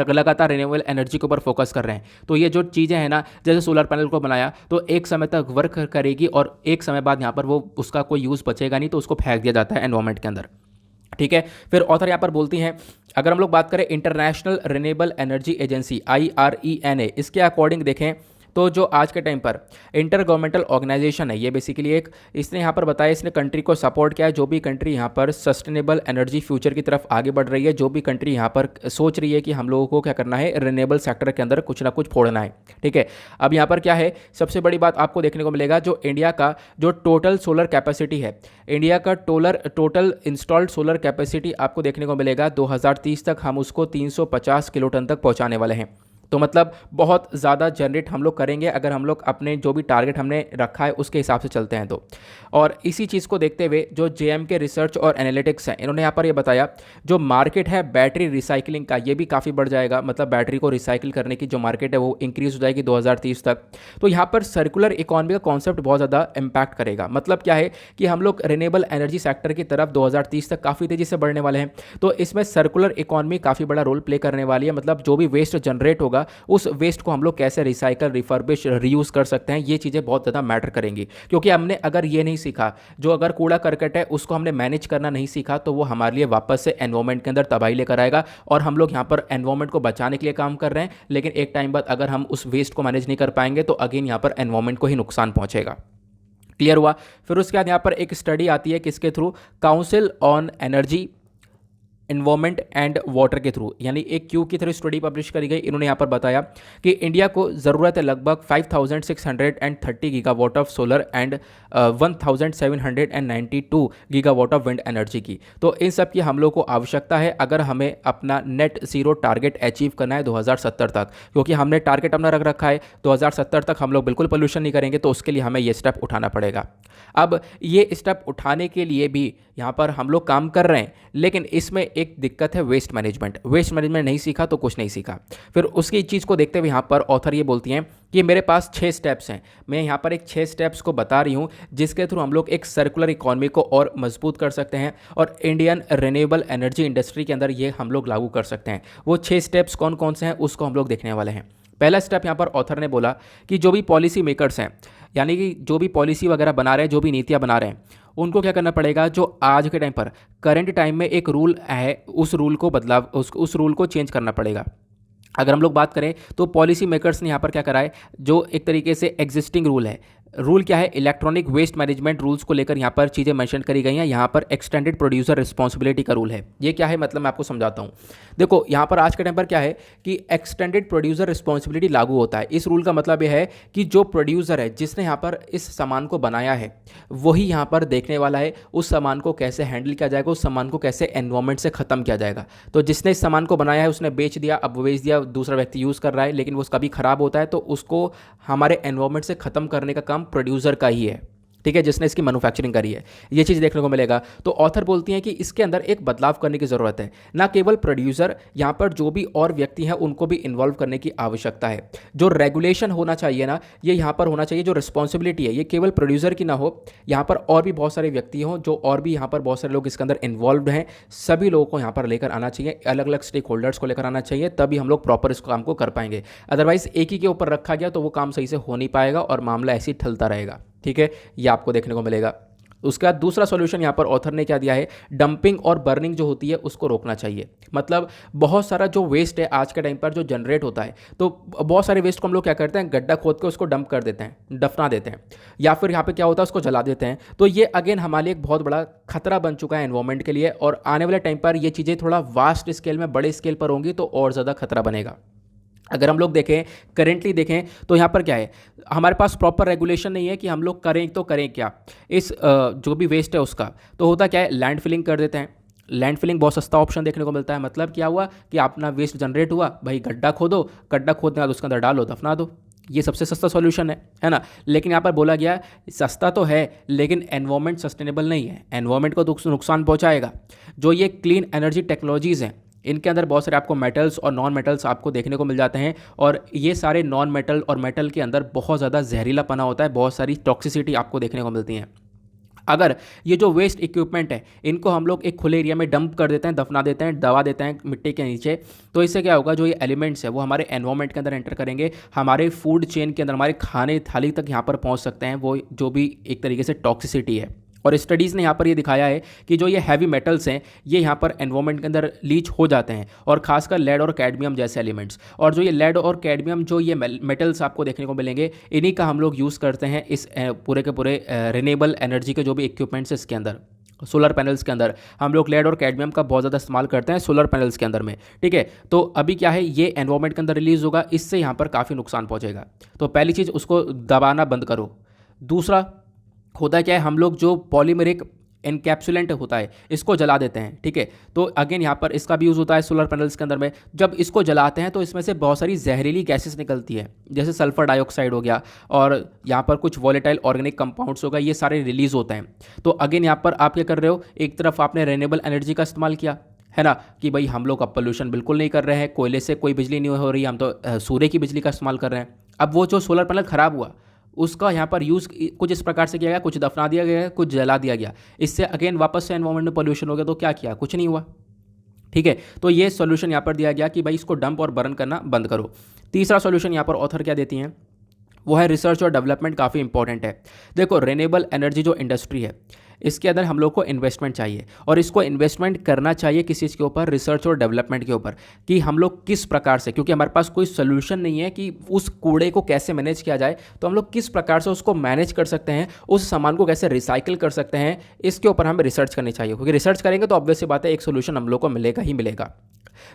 लगातार रिन्यूएबल एनर्जी के ऊपर फोकस कर रहे हैं। तो ये जो चीज़ें हैं ना, जैसे सोलर पैनल को बनाया तो एक समय तक वर्क करेगी और एक समय बाद यहाँ पर वो उसका कोई यूज़ बचेगा नहीं, तो उसको फेंक दिया जाता है एनवायरनमेंट के अंदर। ठीक है, फिर ऑथर यहाँ पर बोलती हैं, अगर हम लोग बात करें international renewable energy agency IRENA, इसके अकॉर्डिंग देखें तो जो आज के टाइम पर इंटर गवर्नमेंटल ऑर्गेनाइजेशन है, ये बेसिकली एक, इसने यहाँ पर बताया, इसने कंट्री को सपोर्ट किया है। जो भी कंट्री यहाँ पर सस्टेनेबल एनर्जी फ्यूचर की तरफ आगे बढ़ रही है, जो भी कंट्री यहाँ पर सोच रही है कि हम लोगों को क्या करना है, रिन्यूएबल सेक्टर के अंदर कुछ ना कुछ फोड़ना है। ठीक है, अब यहाँ पर क्या है, सबसे बड़ी बात आपको देखने को मिलेगा, जो इंडिया का जो टोटल सोलर कैपेसिटी है, इंडिया का टोटल इंस्टॉल्ड सोलर कैपेसिटी आपको देखने को मिलेगा 2030 तक हम उसको 350 किलो टन तक पहुँचाने वाले हैं। तो मतलब बहुत ज़्यादा जनरेट हम लोग करेंगे अगर हम लोग अपने जो भी टारगेट हमने रखा है उसके हिसाब से चलते हैं तो। और इसी चीज़ को देखते हुए जो JMK रिसर्च और एनालिटिक्स है, इन्होंने यहाँ पर ये बताया जो मार्केट है बैटरी रिसाइकलिंग का, ये भी काफ़ी बढ़ जाएगा। मतलब बैटरी को रिसाइकिल करने की जो मार्केट है वो इंक्रीज़ हो जाएगी 2030 तक। तो यहाँ पर सर्कुलर इकोनॉमी का कॉन्सेप्ट बहुत ज़्यादा इम्पैक्ट करेगा। मतलब क्या है कि हम लोग रिन्यूएबल एनर्जी सेक्टर की तरफ 2030 तक काफ़ी तेज़ी से बढ़ने वाले हैं। तो इसमें सर्कुलर इकोनॉमी काफ़ी बड़ा रोल प्ले करने वाली है। मतलब जो भी वेस्ट जनरेट होगा उस वेस्ट को हम लोग कैसे रिसाइकल, रिफर्बिश, रीयूज़ कर सकते हैं, ये चीज़ें बहुत ज़्यादा मैटर करेंगी। क्योंकि हमने अगर ये नहीं सीखा, जो अगर कूड़ा करकट है उसको हमने मैनेज करना नहीं सीखा, तो वो हमारे लिए वापस से एनवायरनमेंट के अंदर तबाही लेकर आएगा। और हम लोग यहाँ पर एनवायरनमेंट को बचाने के लिए काम कर रहे हैं, लेकिन एक टाइम बाद अगर हम उस वेस्ट को मैनेज नहीं कर पाएंगे तो अगेन यहाँ पर एनवायरनमेंट को ही नुकसान पहुँचेगा। क्लियर हुआ। फिर उसके बाद यहाँ पर एक स्टडी आती है किसके through, council on energy environment and water के थ्रू, यानी एक क्यू की थ्रू स्टडी पब्लिश करी गई। इन्होंने यहाँ पर बताया कि इंडिया को ज़रूरत है लगभग 5630 gigawatt of solar and 1792 gigawatt of wind energy की। तो इन सब की हम लोग को आवश्यकता है अगर हमें अपना नेट ज़ीरो टारगेट अचीव करना है 2070 तक, क्योंकि हमने टारगेट अपना रख रखा है 2070 तक हम लोग बिल्कुल पोल्यूशन नहीं करेंगे, तो उसके लिए हमें ये स्टेप उठाना पड़ेगा। अब ये स्टेप उठाने के लिए भी यहाँ पर हम लोग काम कर रहे हैं, लेकिन इसमें एक दिक्कत है वेस्ट मैनेजमेंट। वेस्ट मैनेजमेंट नहीं सीखा तो कुछ नहीं सीखा। फिर उसकी चीज़ को देखते हुए यहाँ पर ऑथर ये बोलती हैं कि मेरे पास 6 स्टेप्स हैं। मैं यहाँ पर एक 6 स्टेप्स को बता रही हूँ जिसके थ्रू हम लोग एक सर्कुलर इकॉनमी को और मजबूत कर सकते हैं और इंडियन रिन्यूएबल एनर्जी इंडस्ट्री के अंदर ये हम लोग लागू कर सकते हैं। वो 6 स्टेप्स कौन कौन से हैं उसको हम लोग देखने वाले हैं। पहला स्टेप यहाँ पर ऑथर ने बोला कि जो भी पॉलिसी मेकर्स हैं, यानी कि जो भी पॉलिसी वगैरह बना रहे हैं, जो भी नीतियाँ बना रहे हैं, उनको क्या करना पड़ेगा, जो आज के टाइम पर करंट टाइम में एक रूल है उस रूल को बदलाव उस रूल को चेंज करना पड़ेगा। अगर हम लोग बात करें तो पॉलिसी मेकर्स ने यहाँ पर क्या करा है, जो एक तरीके से एग्जिस्टिंग रूल है, रूल क्या है, इलेक्ट्रॉनिक वेस्ट मैनेजमेंट रूल्स को लेकर यहाँ पर चीज़ें मेंशन करी गई हैं। यहाँ पर एक्सटेंडेड प्रोड्यूसर रिस्पॉन्सिबिलिटी का रूल है। ये क्या है, मतलब मैं आपको समझाता हूँ। देखो यहाँ पर आज के टाइम पर क्या है कि एक्सटेंडेड प्रोड्यूसर रिस्पॉन्सिबिलिटी लागू होता है। इस रूल का मतलब यह है कि जो प्रोड्यूसर है, जिसने यहाँ पर इस सामान को बनाया है, वही यहाँ पर देखने वाला है उस सामान को कैसे हैंडल किया जाएगा, उस सामान को कैसे एनवायरमेंट से ख़त्म किया जाएगा। तो जिसने इस सामान को बनाया है उसने बेच दिया, अब बेच दिया, दूसरा व्यक्ति यूज़ कर रहा है, लेकिन वो कभी ख़राब होता है तो उसको हमारे एनवायरमेंट से ख़त्म करने का काम प्रोड्यूसर का ही है, ठीक है, जिसने इसकी मैन्युफैक्चरिंग करी है। ये चीज़ देखने को मिलेगा। तो ऑथर बोलती हैं कि इसके अंदर एक बदलाव करने की ज़रूरत है। ना केवल प्रोड्यूसर, यहाँ पर जो भी और व्यक्ति हैं उनको भी इन्वॉल्व करने की आवश्यकता है। जो रेगुलेशन होना चाहिए ना, ये यहाँ पर होना चाहिए, जो रिस्पॉन्सिबिलिटी है ये केवल प्रोड्यूसर की ना हो, यहाँ पर और भी बहुत सारे व्यक्ति हों, जो और भी यहाँ पर बहुत सारे लोग इसके अंदर इन्वॉल्व हैं। सभी लोगों को यहाँ पर लेकर आना चाहिए, अलग अलग स्टेक होल्डर्स को लेकर आना चाहिए, तभी हम लोग प्रॉपर इस काम को कर पाएंगे। अदरवाइज एक ही के ऊपर रखा गया तो वो काम सही से हो नहीं पाएगा और मामला ऐसे ही ठलता रहेगा, ठीक है, ये आपको देखने को मिलेगा। उसके बाद दूसरा सॉल्यूशन यहाँ पर ऑथर ने क्या दिया है, डंपिंग और बर्निंग जो होती है उसको रोकना चाहिए। मतलब बहुत सारा जो वेस्ट है आज के टाइम पर जो जनरेट होता है, तो बहुत सारे वेस्ट को हम लोग क्या करते हैं, गड्ढा खोद के उसको डंप कर देते हैं, दफना देते हैं, या फिर यहाँ पे क्या होता है उसको जला देते हैं। तो ये अगेन हमारे लिए एक बहुत बड़ा खतरा बन चुका है एनवायरमेंट के लिए, और आने वाले टाइम पर ये चीज़ें थोड़ा वास्ट स्केल में, बड़े स्केल पर होंगी तो और ज़्यादा खतरा बनेगा। अगर हम लोग देखें, करेंटली देखें तो यहाँ पर क्या है, हमारे पास प्रॉपर रेगुलेशन नहीं है कि हम लोग करें तो करें क्या इस जो भी वेस्ट है उसका। तो होता क्या है, लैंड फिलिंग कर देते हैं। लैंड फिलिंग बहुत सस्ता ऑप्शन देखने को मिलता है। मतलब क्या हुआ कि अपना वेस्ट जनरेट हुआ, भाई गड्ढा खोदो, गड्ढा खोदने के बाद उसके अंदर डालो, दफना दो। ये सबसे सस्ता सॉल्यूशन है ना। लेकिन यहाँ पर बोला गया सस्ता तो है लेकिन एनवायरमेंट सस्टेनेबल नहीं है, एनवायरमेंट को नुकसान पहुँचाएगा। जो ये क्लीन एनर्जी टेक्नोलॉजीज़ हैं इनके अंदर बहुत सारे आपको मेटल्स और नॉन मेटल्स आपको देखने को मिल जाते हैं, और ये सारे नॉन मेटल और मेटल के अंदर बहुत ज़्यादा जहरीलापना होता है, बहुत सारी टॉक्सिसिटी आपको देखने को मिलती हैं। अगर ये जो वेस्ट इक्विपमेंट है इनको हम लोग एक खुले एरिया में डंप कर देते हैं, दफना देते हैं, दबा देते हैं मिट्टी के नीचे, तो इससे क्या होगा, जो ये एलिमेंट्स है वो हमारे एनवायरमेंट के अंदर एंटर करेंगे, हमारे फूड चेन के अंदर, हमारे खाने थाली तक यहाँ पर पहुँच सकते हैं, वो जो भी एक तरीके से टॉक्सिसिटी है। और स्टडीज़ ने यहाँ पर ये दिखाया है कि जो ये हैवी मेटल्स हैं ये यहाँ पर एनवायरमेंट के अंदर लीच हो जाते हैं, और खासकर लेड और कैडमियम जैसे एलिमेंट्स। और जो ये लेड और कैडमियम जो ये मेटल्स आपको देखने को मिलेंगे, इन्हीं का हम लोग यूज़ करते हैं इस पूरे के पूरे रिन्यूएबल एनर्जी के जो भी इक्विपमेंट्स है इसके अंदर। सोलर पैनल्स के अंदर हम लोग लेड और कैडमियम का बहुत ज़्यादा इस्तेमाल करते हैं सोलर पैनल्स के अंदर में, ठीक है। तो अभी क्या है, ये एनवायरमेंट के अंदर रिलीज़ होगा, इससे यहाँ पर काफ़ी नुकसान पहुँचेगा। तो पहली चीज़, उसको दबाना बंद करो। दूसरा होता क्या है, हम लोग जो पॉलीमेरिक एनकैप्सुलेंट होता है इसको जला देते हैं, ठीक है। तो अगेन यहाँ पर इसका भी यूज़ होता है सोलर पैनल्स के अंदर में। जब इसको जलाते हैं तो इसमें से बहुत सारी जहरीली गैसेस निकलती है, जैसे सल्फर डाइऑक्साइड हो गया, और यहाँ पर कुछ वॉलेटाइल ऑर्गेनिक कंपाउंड्स हो गए, ये सारे रिलीज़ होते हैं। तो अगेन यहाँ पर आप क्या कर रहे हो, एक तरफ आपने रिन्यूएबल एनर्जी का इस्तेमाल किया है ना, कि भाई हम लोग अब पोल्यूशन बिल्कुल नहीं कर रहे हैं, कोयले से कोई बिजली नहीं हो रही, हम तो सूर्य की बिजली का इस्तेमाल कर रहे हैं। अब वो जो सोलर पैनल ख़राब हुआ उसका यहाँ पर यूज़ कुछ इस प्रकार से किया गया, कुछ दफना दिया गया, कुछ जला दिया गया, इससे अगेन वापस से एनवायरमेंट में पोल्यूशन हो गया। तो क्या किया, कुछ नहीं हुआ, ठीक है। तो ये सॉल्यूशन यहाँ पर दिया गया कि भाई इसको डंप और बर्न करना बंद करो। तीसरा सॉल्यूशन यहाँ पर ऑथर क्या देती हैं, वो है रिसर्च और डेवलपमेंट, काफ़ी इंपॉर्टेंट है। देखो रिन्यूएबल एनर्जी जो इंडस्ट्री है इसके अंदर हम लोग को इन्वेस्टमेंट चाहिए और इसको इन्वेस्टमेंट करना चाहिए किसी चीज़ के ऊपर, रिसर्च और डेवलपमेंट के ऊपर, कि हम लोग किस प्रकार से, क्योंकि हमारे पास कोई सोल्यूशन नहीं है कि उस कूड़े को कैसे मैनेज किया जाए, तो हम लोग किस प्रकार से उसको मैनेज कर सकते हैं, उस सामान को कैसे रिसाइकिल कर सकते हैं, इसके ऊपर हमें रिसर्च करनी चाहिए। क्योंकि रिसर्च करेंगे तो ऑब्वियस सी बात है एक सोल्यूशन हम लोग को मिलेगा ही मिलेगा।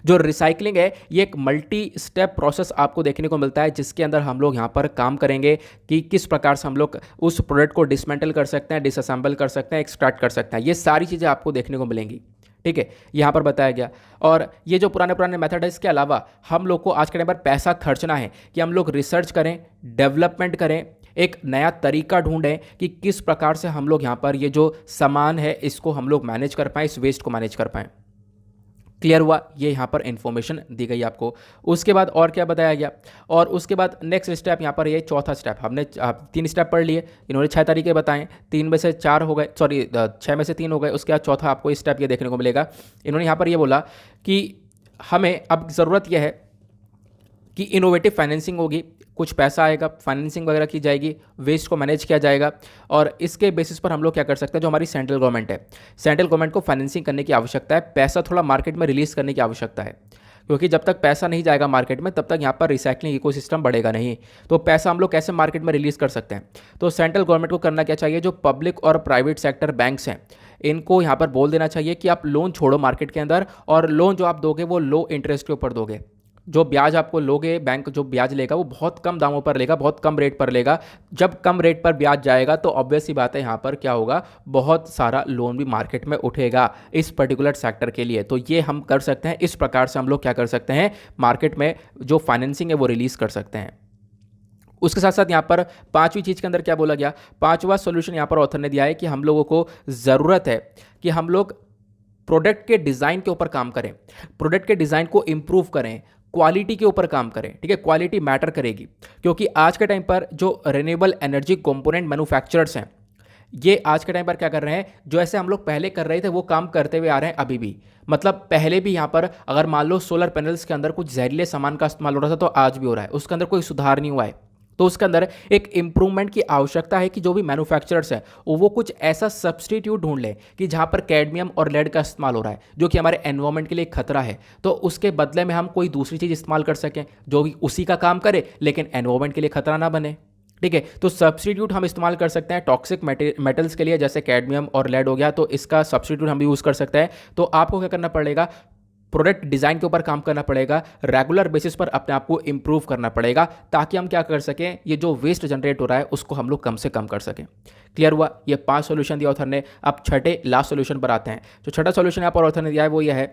जो रिसाइकलिंग है ये एक मल्टी स्टेप प्रोसेस आपको देखने को मिलता है, जिसके अंदर हम लोग यहाँ पर काम करेंगे कि किस प्रकार से हम लोग उस प्रोडक्ट को डिसमेंटल कर सकते हैं, डिसअसेंबल कर सकते हैं, एक्सट्रैक्ट कर सकते हैं। ये सारी चीज़ें आपको देखने को मिलेंगी, ठीक है, यहाँ पर बताया गया। और ये जो पुराने पुराने मेथड है, इसके अलावा हम लोग को आज के टाइम पर पैसा खर्चना है कि हम लोग रिसर्च करें, डेवलपमेंट करें, एक नया तरीका ढूंढें कि किस प्रकार से हम लोग यहाँ पर ये जो सामान है इसको हम लोग मैनेज कर पाएँ, इस वेस्ट को मैनेज कर पाएँ। क्लियर हुआ? ये यहाँ पर इन्फॉर्मेशन दी गई आपको। उसके बाद और क्या बताया गया, और उसके बाद नेक्स्ट स्टेप यहाँ पर ये चौथा स्टेप, हमने 3 स्टेप पढ़ लिए, इन्होंने 6 तरीके बताएं, 3 में से 4 हो गए, सॉरी 6 में से 3 हो गए। उसके बाद चौथा आपको स्टेप ये देखने को मिलेगा। इन्होंने यहाँ पर ये बोला कि हमें अब ज़रूरत यह है कि इनोवेटिव फाइनेंसिंग होगी, कुछ पैसा आएगा, फाइनेंसिंग वगैरह की जाएगी, वेस्ट को मैनेज किया जाएगा, और इसके बेसिस पर हम लोग क्या कर सकते हैं, जो हमारी सेंट्रल गवर्नमेंट है, सेंट्रल गवर्नमेंट को फाइनेंसिंग करने की आवश्यकता है, पैसा थोड़ा मार्केट में रिलीज़ करने की आवश्यकता है। क्योंकि जब तक पैसा नहीं जाएगा मार्केट में तब तक यहाँ पर रिसाइकलिंग इकोसिस्टम बढ़ेगा नहीं। तो पैसा हम लोग कैसे मार्केट में रिलीज़ कर सकते हैं, तो सेंट्रल गवर्नमेंट को करना क्या चाहिए, जो पब्लिक और प्राइवेट सेक्टर बैंक्स हैं इनको यहाँ पर बोल देना चाहिए कि आप लोन छोड़ो मार्केट के अंदर, और लोन जो आप दोगे वो लो इंटरेस्ट के ऊपर दोगे। जो ब्याज आपको लोगे, बैंक जो ब्याज लेगा वो बहुत कम दामों पर लेगा, बहुत कम रेट पर लेगा। जब कम रेट पर ब्याज जाएगा तो ऑब्वियस सी बात है यहाँ पर क्या होगा, बहुत सारा लोन भी मार्केट में उठेगा इस पर्टिकुलर सेक्टर के लिए। तो ये हम कर सकते हैं, इस प्रकार से हम लोग क्या कर सकते हैं, मार्केट में जो फाइनेंसिंग है वो रिलीज़ कर सकते हैं। उसके साथ साथ यहाँ पर पांचवी चीज़ के अंदर क्या बोला गया, पांचवा सॉल्यूशन यहाँ पर ऑथर ने दिया है कि हम लोगों को ज़रूरत है कि हम लोग प्रोडक्ट के डिज़ाइन के ऊपर काम करें, प्रोडक्ट के डिज़ाइन को इंप्रूव करें, क्वालिटी के ऊपर काम करें। ठीक है, क्वालिटी मैटर करेगी, क्योंकि आज के टाइम पर जो रिन्यूएबल एनर्जी कंपोनेंट मैन्युफैक्चरर्स हैं ये आज के टाइम पर क्या कर रहे हैं, जो ऐसे हम लोग पहले कर रहे थे वो काम करते हुए आ रहे हैं अभी भी। मतलब पहले भी यहाँ पर अगर मान लो सोलर पैनल्स के अंदर कुछ जहरीले सामान का इस्तेमाल हो रहा था तो आज भी हो रहा है, उसके अंदर कोई सुधार नहीं हुआ है। तो उसके अंदर एक इंप्रूवमेंट की आवश्यकता है कि जो भी मैन्युफैक्चरर्स हैं वो कुछ ऐसा सब्सटीट्यूट ढूंढ लें कि जहां पर कैडमियम और लेड का इस्तेमाल हो रहा है जो कि हमारे एनवायरनमेंट के लिए खतरा है, तो उसके बदले में हम कोई दूसरी चीज़ इस्तेमाल कर सकें जो भी उसी का काम करे लेकिन एनवायरनमेंट के लिए खतरा ना बने। ठीक है, तो सब्सटीट्यूट हम इस्तेमाल कर सकते हैं टॉक्सिक मेटल्स के लिए, जैसे कैडमियम और लेड हो गया, तो इसका सब्सटीट्यूट हम यूज़ कर सकते हैं। तो आपको क्या करना पड़ेगा, प्रोडक्ट डिज़ाइन के ऊपर काम करना पड़ेगा, रेगुलर बेसिस पर अपने आप को इंप्रूव करना पड़ेगा, ताकि हम क्या कर सकें, ये जो वेस्ट जनरेट हो रहा है उसको हम लोग कम से कम कर सकें। क्लियर हुआ? ये 5 सॉल्यूशन दिया ऑथर ने। अब छठे लास्ट सॉल्यूशन पर आते हैं। जो छठा सॉल्यूशन यहाँ पर ऑथर ने दिया है वो ये है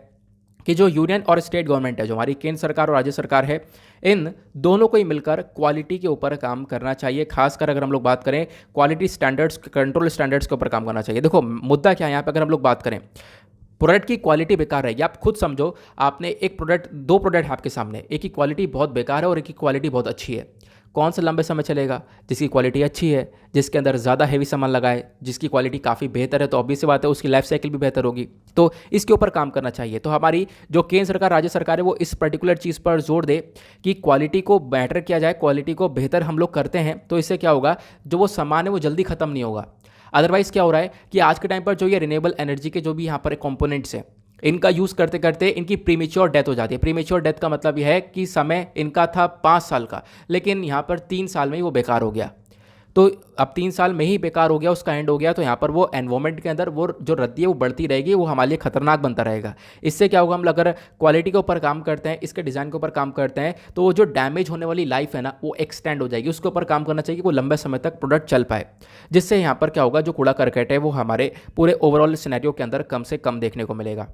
कि जो यूनियन और स्टेट गवर्नमेंट है, जो हमारी केंद्र सरकार और राज्य सरकार है, इन दोनों को ही मिलकर क्वालिटी के ऊपर काम करना चाहिए। खासकर अगर हम लोग बात करें क्वालिटी स्टैंडर्ड्स, कंट्रोल स्टैंडर्ड्स के ऊपर काम करना चाहिए। देखो मुद्दा क्या है यहाँ पे, अगर हम लोग बात करें प्रोडक्ट की क्वालिटी बेकार है, या आप खुद समझो आपने एक प्रोडक्ट, 2 प्रोडक्ट है आपके सामने, एक की क्वालिटी बहुत बेकार है और एक की क्वालिटी बहुत अच्छी है, कौन सा लंबे समय चलेगा? जिसकी क्वालिटी अच्छी है, जिसके अंदर ज़्यादा हेवी सामान लगा है, जिसकी क्वालिटी काफ़ी बेहतर है, तो ऑब्वियस सी बात है उसकी लाइफ साइकिल भी बेहतर होगी। तो इसके ऊपर काम करना चाहिए। तो हमारी जो केंद्र सरकार, राज्य सरकार है, वो इस पर्टिकुलर चीज़ पर जोर दे कि क्वालिटी को बेटर किया जाए, क्वालिटी को बेहतर हम लोग करते हैं तो इससे क्या होगा, जो वो सामान है वो जल्दी ख़त्म नहीं होगा। अदरवाइज़ क्या हो रहा है कि आज के टाइम पर जो ये रिन्यूएबल एनर्जी के जो भी यहाँ पर कंपोनेंट्स हैं, इनका यूज़ करते करते इनकी प्रीमेच्योर डेथ हो जाती है। प्रीमेच्योर डेथ का मतलब यह है कि समय इनका था 5 साल का, लेकिन यहाँ पर 3 साल में ही वो बेकार हो गया। तो अब 3 साल में ही बेकार हो गया, उसका एंड हो गया, तो यहाँ पर वो एनवायरनमेंट के अंदर वो जो रद्दी है वो बढ़ती रहेगी, वो हमारे लिए खतरनाक बनता रहेगा। इससे क्या होगा, हम अगर क्वालिटी के ऊपर काम करते हैं, इसके डिज़ाइन के ऊपर काम करते हैं, तो वो जो डैमेज होने वाली लाइफ है ना वो एक्सटेंड हो जाएगी। उसके ऊपर काम करना चाहिए कि वो लंबे समय तक प्रोडक्ट चल पाए, जिससे यहाँ पर क्या होगा, जो कूड़ा करकट है वो हमारे पूरे ओवरऑल सिनेरियो के अंदर कम से कम देखने को मिलेगा।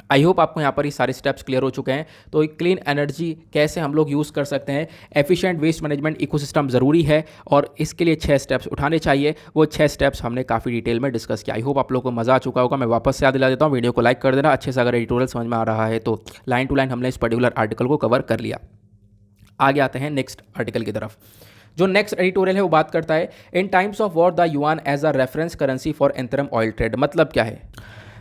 आई होप आपको यहाँ पर ये सारे स्टेप्स क्लियर हो चुके हैं। तो क्लीन एनर्जी कैसे हम लोग यूज़ कर सकते हैं, एफिशिएंट वेस्ट मैनेजमेंट इकोसिस्टम ज़रूरी है और इसके लिए 6 स्टेप्स उठाने चाहिए। वो 6 स्टेप्स हमने काफ़ी डिटेल में डिस्कस किया। आई होप आप लोगों को मज़ा आ चुका होगा। मैं वापस से याद दिला देता हूँ, वीडियो को लाइक कर देना अच्छे से, अगर एडिटोरियल समझ में आ रहा है तो। लाइन टू लाइन हमने इस पर्टिकुलर आर्टिकल को कवर कर लिया। आगे आते हैं नेक्स्ट आर्टिकल की तरफ। जो नेक्स्ट एडिटोरियल है वो बात करता है in times of war the yuan as a reference currency for interim oil trade. मतलब क्या है,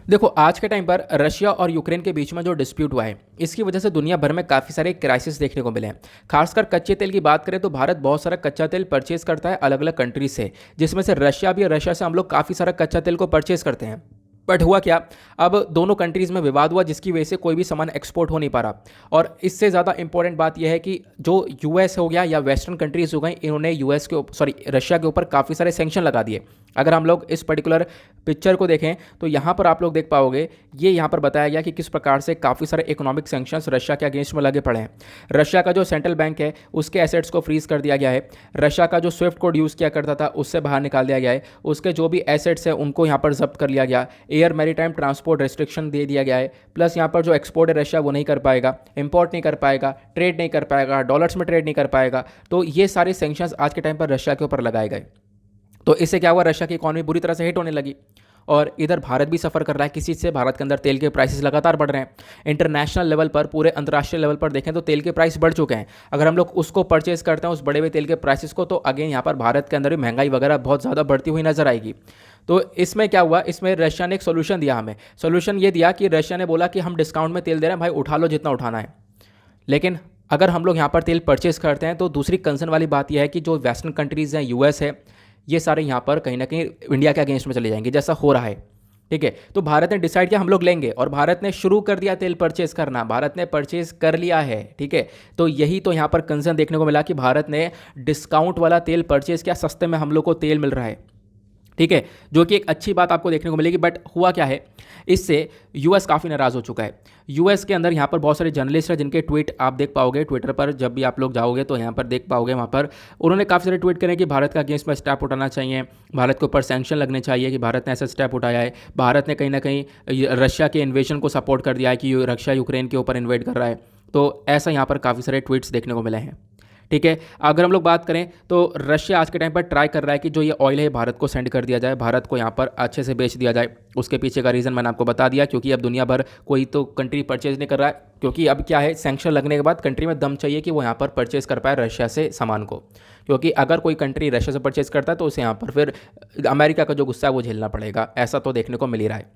देखो आज के टाइम पर रशिया और यूक्रेन के बीच में जो डिस्प्यूट हुआ है, इसकी वजह से दुनिया भर में काफ़ी सारे क्राइसिस देखने को मिले हैं। खासकर कच्चे तेल की बात करें तो भारत बहुत सारा कच्चा तेल परचेज करता है अलग अलग कंट्री से, जिसमें से रशिया भी है। रशिया से हम लोग काफ़ी सारा कच्चा तेल को परचेज करते हैं। बट हुआ क्या, अब दोनों कंट्रीज़ में विवाद हुआ, जिसकी वजह से कोई भी सामान एक्सपोर्ट हो नहीं पा रहा। और इससे ज़्यादा इंपॉर्टेंट बात यह है कि जो यूएस हो गया या वेस्टर्न कंट्रीज़ हो गई, इन्होंने यूएस के सॉरी रशिया के ऊपर काफ़ी सारे सैंक्शन लगा दिए। अगर हम लोग इस पर्टिकुलर पिक्चर को देखें तो यहाँ पर आप लोग देख पाओगे, ये यहाँ पर बताया गया कि किस प्रकार से काफ़ी सारे इकोनॉमिक सैंक्शंस रशिया के अगेंस्ट में लगे पड़े हैं। रशिया का जो सेंट्रल बैंक है उसके एसेट्स को फ्रीज कर दिया गया है। रशिया का जो स्विफ्ट कोड यूज़ किया करता था उससे बाहर निकाल दिया गया है। उसके जो भी एसेट्स हैं उनको यहाँ पर जब्त कर लिया गया। एयर मैरीटाइम ट्रांसपोर्ट रेस्ट्रिक्शन दे दिया गया है। प्लस यहाँ पर जो एक्सपोर्ट है रशिया वो नहीं कर पाएगा, इंपोर्ट नहीं कर पाएगा, ट्रेड नहीं कर पाएगा, डॉलर्स में ट्रेड नहीं कर पाएगा। तो ये सारे सैंक्शंस आज के टाइम पर रशिया के ऊपर लगाए गए। तो इससे क्या हुआ, रशिया की इकॉनमी बुरी तरह से हिट होने लगी। और इधर भारत भी सफ़र कर रहा है किसी से। भारत के अंदर तेल के प्राइसेस लगातार बढ़ रहे हैं। इंटरनेशनल लेवल पर, पूरे अंतर्राष्ट्रीय लेवल पर देखें तो तेल के प्राइस बढ़ चुके हैं। अगर हम लोग उसको परचेज करते हैं उस बड़े हुए तेल के प्राइसेस को, तो अगेन यहाँ पर भारत के अंदर भी महंगाई वगैरह बहुत ज़्यादा बढ़ती हुई नजर आएगी। तो इसमें क्या हुआ, इसमें रशिया ने एक सोल्यूशन दिया हमें। सोल्यूशन ये दिया कि रशिया ने बोला कि हम डिस्काउंट में तेल दे रहे हैं, भाई उठा लो जितना उठाना है। लेकिन अगर हम लोग यहाँ पर तेल परचेज करते हैं तो दूसरी कंसर्न वाली बात यह है कि जो वेस्टर्न कंट्रीज़ हैं, यूएस है, ये सारे यहाँ पर कहीं ना कहीं इंडिया के अगेंस्ट में चले जाएंगे, जैसा हो रहा है। ठीक है, तो भारत ने डिसाइड किया हम लोग लेंगे, और भारत ने शुरू कर दिया तेल परचेज करना। भारत ने परचेज कर लिया है। ठीक है, तो यही तो यहाँ पर कंसर्न देखने को मिला कि भारत ने डिस्काउंट वाला तेल परचेज किया, सस्ते में हम लोग को तेल मिल रहा है। ठीक है, जो कि एक अच्छी बात आपको देखने को मिलेगी। बट हुआ क्या है, इससे यूएस काफ़ी नाराज़ हो चुका है। यूएस के अंदर यहाँ पर बहुत सारे जर्नलिस्ट हैं जिनके ट्वीट आप देख पाओगे ट्विटर पर। जब भी आप लोग जाओगे तो यहाँ पर देख पाओगे, वहाँ पर उन्होंने काफ़ी सारे ट्वीट करें कि भारत का अगेंस्ट में स्टेप उठाना चाहिए, भारत के ऊपर सैंक्शन लगने चाहिए कि भारत ने ऐसा स्टेप उठाया है। भारत ने कहीं ना कहीं रशिया के इन्वेजन को सपोर्ट कर दिया है कि रशिया यूक्रेन के ऊपर इन्वेड कर रहा है। तो ऐसा यहाँ पर काफ़ी सारे ट्वीट्स देखने को मिले हैं। ठीक है, अगर हम लोग बात करें तो रशिया आज के टाइम पर ट्राई कर रहा है कि जो ये ऑयल है भारत को सेंड कर दिया जाए, भारत को यहाँ पर अच्छे से बेच दिया जाए। उसके पीछे का रीज़न मैंने आपको बता दिया, क्योंकि अब दुनिया भर कोई तो कंट्री परचेज नहीं कर रहा है, क्योंकि अब क्या है, सैंक्शन लगने के बाद कंट्री में दम चाहिए कि वो यहाँ पर परचेज कर पाए रशिया से सामान को। क्योंकि अगर कोई कंट्री रशिया से परचेज करता है तो उसे यहाँ पर फिर अमेरिका का जो गुस्सा है वो झेलना पड़ेगा। ऐसा तो देखने को मिल ही रहा है।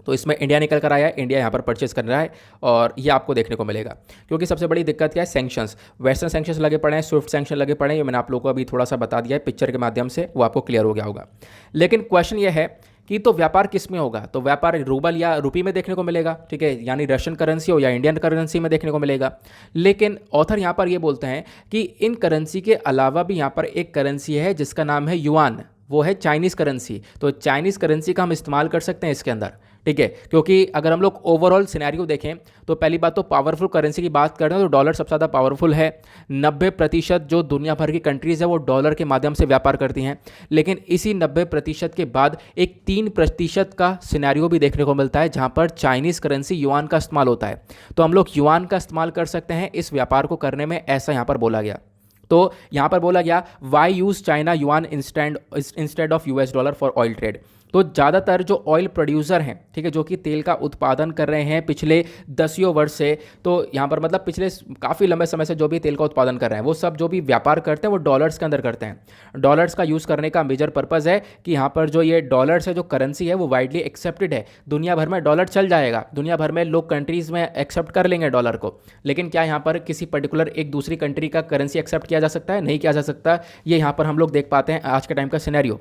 तो इसमें इंडिया निकल कर आया है, इंडिया यहाँ पर परचेज कर रहा है, और ये आपको देखने को मिलेगा। क्योंकि सबसे बड़ी दिक्कत क्या है, सैंक्शंस। वेस्टर्न सैंक्शंस लगे पड़े हैं, स्विफ्ट सैंक्शन लगे पड़े हैं। ये मैंने आप लोगों को अभी थोड़ा सा बता दिया है पिक्चर के माध्यम से, वो आपको क्लियर हो गया होगा। लेकिन क्वेश्चन ये है कि तो व्यापार किस में होगा, तो व्यापार रूबल या रुपये में देखने को मिलेगा। ठीक है, यानी रशियन करेंसी हो या इंडियन करेंसी में देखने को मिलेगा। लेकिन ऑथर यहाँ पर ये बोलते हैं कि इन करेंसी के अलावा भी यहाँ पर एक करेंसी है जिसका नाम है युआन, वो है चाइनीज़ करेंसी। तो चाइनीज़ करेंसी का हम इस्तेमाल कर सकते हैं इसके अंदर। ठीक है, क्योंकि अगर हम लोग ओवरऑल सिनेरियो देखें तो पहली बात तो पावरफुल करेंसी की बात करें तो डॉलर सबसे ज़्यादा पावरफुल है। 90% जो दुनिया भर की कंट्रीज़ है वो डॉलर के माध्यम से व्यापार करती हैं। लेकिन इसी 90% के बाद एक 3% का सिनेरियो भी देखने को मिलता है जहाँ पर चाइनीज़ करेंसी युआन का इस्तेमाल होता है। तो हम लोग युआन का इस्तेमाल कर सकते हैं इस व्यापार को करने में, ऐसा यहाँ पर बोला गया। तो यहाँ पर बोला गया why use China yuan instead of US dollar for oil trade. तो ज़्यादातर जो ऑयल प्रोड्यूसर हैं, ठीक है, जो कि तेल का उत्पादन कर रहे हैं पिछले 10 वर्ष से, तो यहाँ पर मतलब पिछले काफ़ी लंबे समय से जो भी तेल का उत्पादन कर रहे हैं वो सब जो भी व्यापार करते हैं वो डॉलर्स के अंदर करते हैं। डॉलर्स का यूज़ करने का मेजर पर्पज़ है कि यहाँ पर जो ये डॉलर्स है, जो करेंसी है वो वाइडली एक्सेप्टेड है। दुनिया भर में डॉलर चल जाएगा, दुनिया भर में लोग कंट्रीज़ में एक्सेप्ट कर लेंगे डॉलर को। लेकिन क्या यहाँ पर किसी पर्टिकुलर एक दूसरी कंट्री का करेंसी एक्सेप्ट किया जा सकता है? नहीं किया जा सकता। ये यहाँ पर हम लोग देख पाते हैं आज के टाइम का सिनेरियो।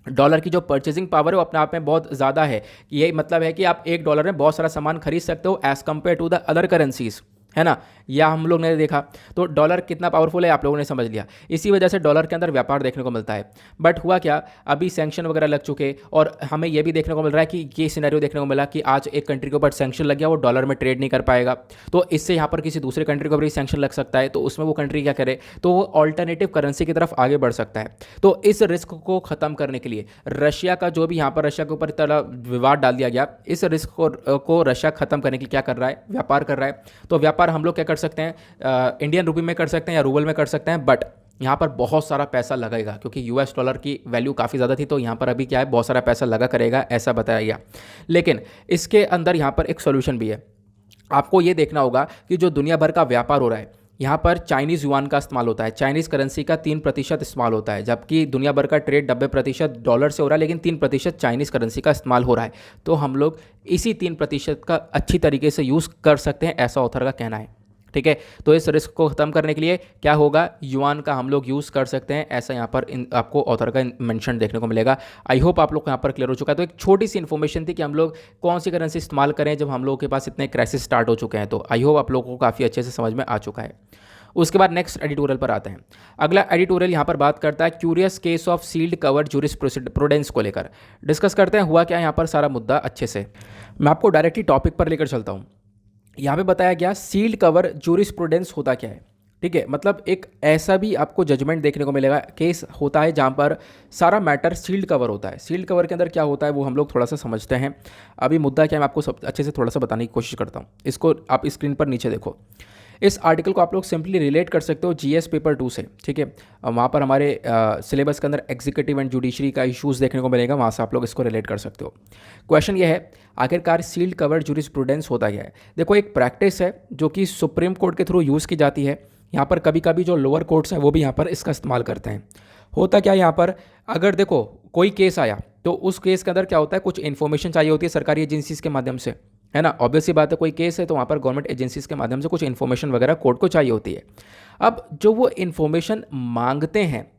डॉलर की जो परचेजिंग पावर है वो अपने आप में बहुत ज़्यादा है। ये मतलब है कि आप $1 में बहुत सारा सामान खरीद सकते हो as compared to the other currencies, है ना। या हम लोग ने देखा तो डॉलर कितना पावरफुल है आप लोगों ने समझ लिया। इसी वजह से डॉलर के अंदर व्यापार देखने को मिलता है। बट हुआ क्या, अभी सैंक्शन वगैरह लग चुके, और हमें यह भी देखने को मिल रहा है कि ये सिनेरियो देखने को मिला कि आज एक कंट्री के ऊपर सैंक्शन लग गया, वो डॉलर में ट्रेड नहीं कर पाएगा। तो इससे यहाँ पर किसी दूसरे कंट्री को भी सैंक्शन लग सकता है, तो उसमें वो कंट्री क्या करे, तो वो ऑल्टरनेटिव करेंसी की तरफ आगे बढ़ सकता है। तो इस रिस्क को ख़त्म करने के लिए रशिया का जो भी यहाँ पर रशिया के ऊपर तरह विवाद डाल दिया गया, इस रिस्क को रशिया ख़त्म करने के लिए क्या कर रहा है, व्यापार कर रहा है। तो व्यापार हम लोग क्या कर सकते हैं, इंडियन रुपये में कर सकते हैं या रूबल में कर सकते हैं। बट यहाँ पर बहुत सारा पैसा लगेगा, क्योंकि यूएस डॉलर की वैल्यू काफ़ी ज़्यादा थी, तो यहाँ पर अभी क्या है, बहुत सारा पैसा लगा करेगा, ऐसा बताया गया। लेकिन इसके अंदर यहाँ पर एक सोल्यूशन भी है। आपको ये देखना होगा कि जो दुनिया भर का व्यापार हो रहा है, यहाँ पर चाइनीज़ युआन का इस्तेमाल होता है, चाइनीज़ करेंसी का 3% इस्तेमाल होता है, जबकि दुनिया भर का ट्रेड 90% डॉलर से हो रहा है, लेकिन 3% चाइनीज़ करेंसी का इस्तेमाल हो रहा है। तो हम लोग इसी 3% का अच्छी तरीके से यूज़ कर सकते हैं, ऐसा ऑथर का कहना है। ठीक है, तो इस रिस्क को ख़त्म करने के लिए क्या होगा, युआन का हम लोग यूज़ कर सकते हैं, ऐसा यहाँ पर आपको ऑथर का मेंशन देखने को मिलेगा। आई होप आप लोग को यहाँ पर क्लियर हो चुका है। तो एक छोटी सी इन्फॉर्मेशन थी कि हम लोग कौन सी करेंसी इस्तेमाल करें जब हम लोगों के पास इतने क्राइसिस स्टार्ट हो चुके हैं। तो आई होप आप लोगों को काफ़ी अच्छे से समझ में आ चुका है। उसके बाद नेक्स्ट एडिटोरियल पर आते हैं। अगला एडिटोरियल यहाँ पर बात करता है curious case of sealed covered jurisprudence को लेकर। डिस्कस करते हैं हुआ क्या यहाँ पर सारा मुद्दा अच्छे से। मैं आपको डायरेक्टली टॉपिक पर लेकर चलता हूँ। यहाँ पे बताया गया सील्ड कवर जूरिस्प्रूडेंस होता क्या है। ठीक है, मतलब एक ऐसा भी आपको जजमेंट देखने को मिलेगा, केस होता है जहाँ पर सारा मैटर सील्ड कवर होता है। सील्ड कवर के अंदर क्या होता है वो हम लोग थोड़ा सा समझते हैं। अभी मुद्दा क्या है मैं आपको सब अच्छे से थोड़ा सा बताने की कोशिश करता हूँ। इसको आप स्क्रीन पर नीचे देखो। इस आर्टिकल को आप लोग सिंपली रिलेट कर सकते हो जीएस पेपर 2 से। ठीक है, वहाँ पर हमारे सिलेबस के अंदर एग्जीक्यूटिव एंड जुडिशरी का इश्यूज़ देखने को मिलेगा, वहाँ से आप लोग इसको रिलेट कर सकते हो। क्वेश्चन ये है आखिरकार सील्ड कवर्ड जूरिस्प्रूडेंस होता क्या है। देखो, एक प्रैक्टिस है जो कि सुप्रीम कोर्ट के थ्रू यूज़ की जाती है। यहाँ पर कभी कभी जो लोअर कोर्ट्स हैं वो भी यहाँ पर इसका इस्तेमाल करते हैं। होता क्या है यहाँ पर, अगर देखो कोई केस आया तो उस केस के अंदर क्या होता है, कुछ इन्फॉर्मेशन चाहिए होती है सरकारी एजेंसीज़ के माध्यम से, है ना। ऑब्वियस सी बात है, कोई केस है तो वहाँ पर गवर्नमेंट एजेंसीज के माध्यम से कुछ इन्फॉर्मेशन वगैरह कोर्ट को चाहिए होती है। अब जो वो इन्फॉर्मेशन मांगते हैं,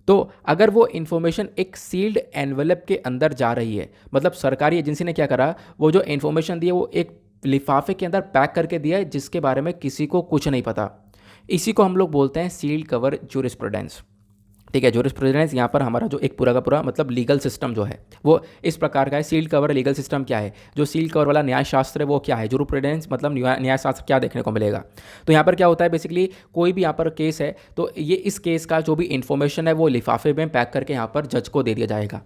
तो अगर वो इन्फॉर्मेशन एक सील्ड एनवेलप के अंदर जा रही है, मतलब सरकारी एजेंसी ने क्या करा, वो जो इन्फॉर्मेशन दी है वो एक लिफाफे के अंदर पैक करके दिया है जिसके बारे में किसी को कुछ नहीं पता, इसी को हम लोग बोलते हैं सील्ड कवर जूरिस्प्रूडेंस। ठीक है, जूरिस्प्रूडेंस यहाँ पर हमारा जो एक पूरा का पूरा मतलब लीगल सिस्टम जो है वो इस प्रकार का है। सील्ड कवर लीगल सिस्टम क्या है, जो सील्ड कवर वाला न्याय शास्त्र है वो क्या है, जूरिस्प्रूडेंस मतलब न्याय शास्त्र क्या देखने को मिलेगा। तो यहाँ पर क्या होता है, बेसिकली कोई भी यहाँ पर केस है तो ये इस केस का जो भी इन्फॉर्मेशन है वो लिफाफे में पैक करके यहाँ पर जज को दे दिया जाएगा।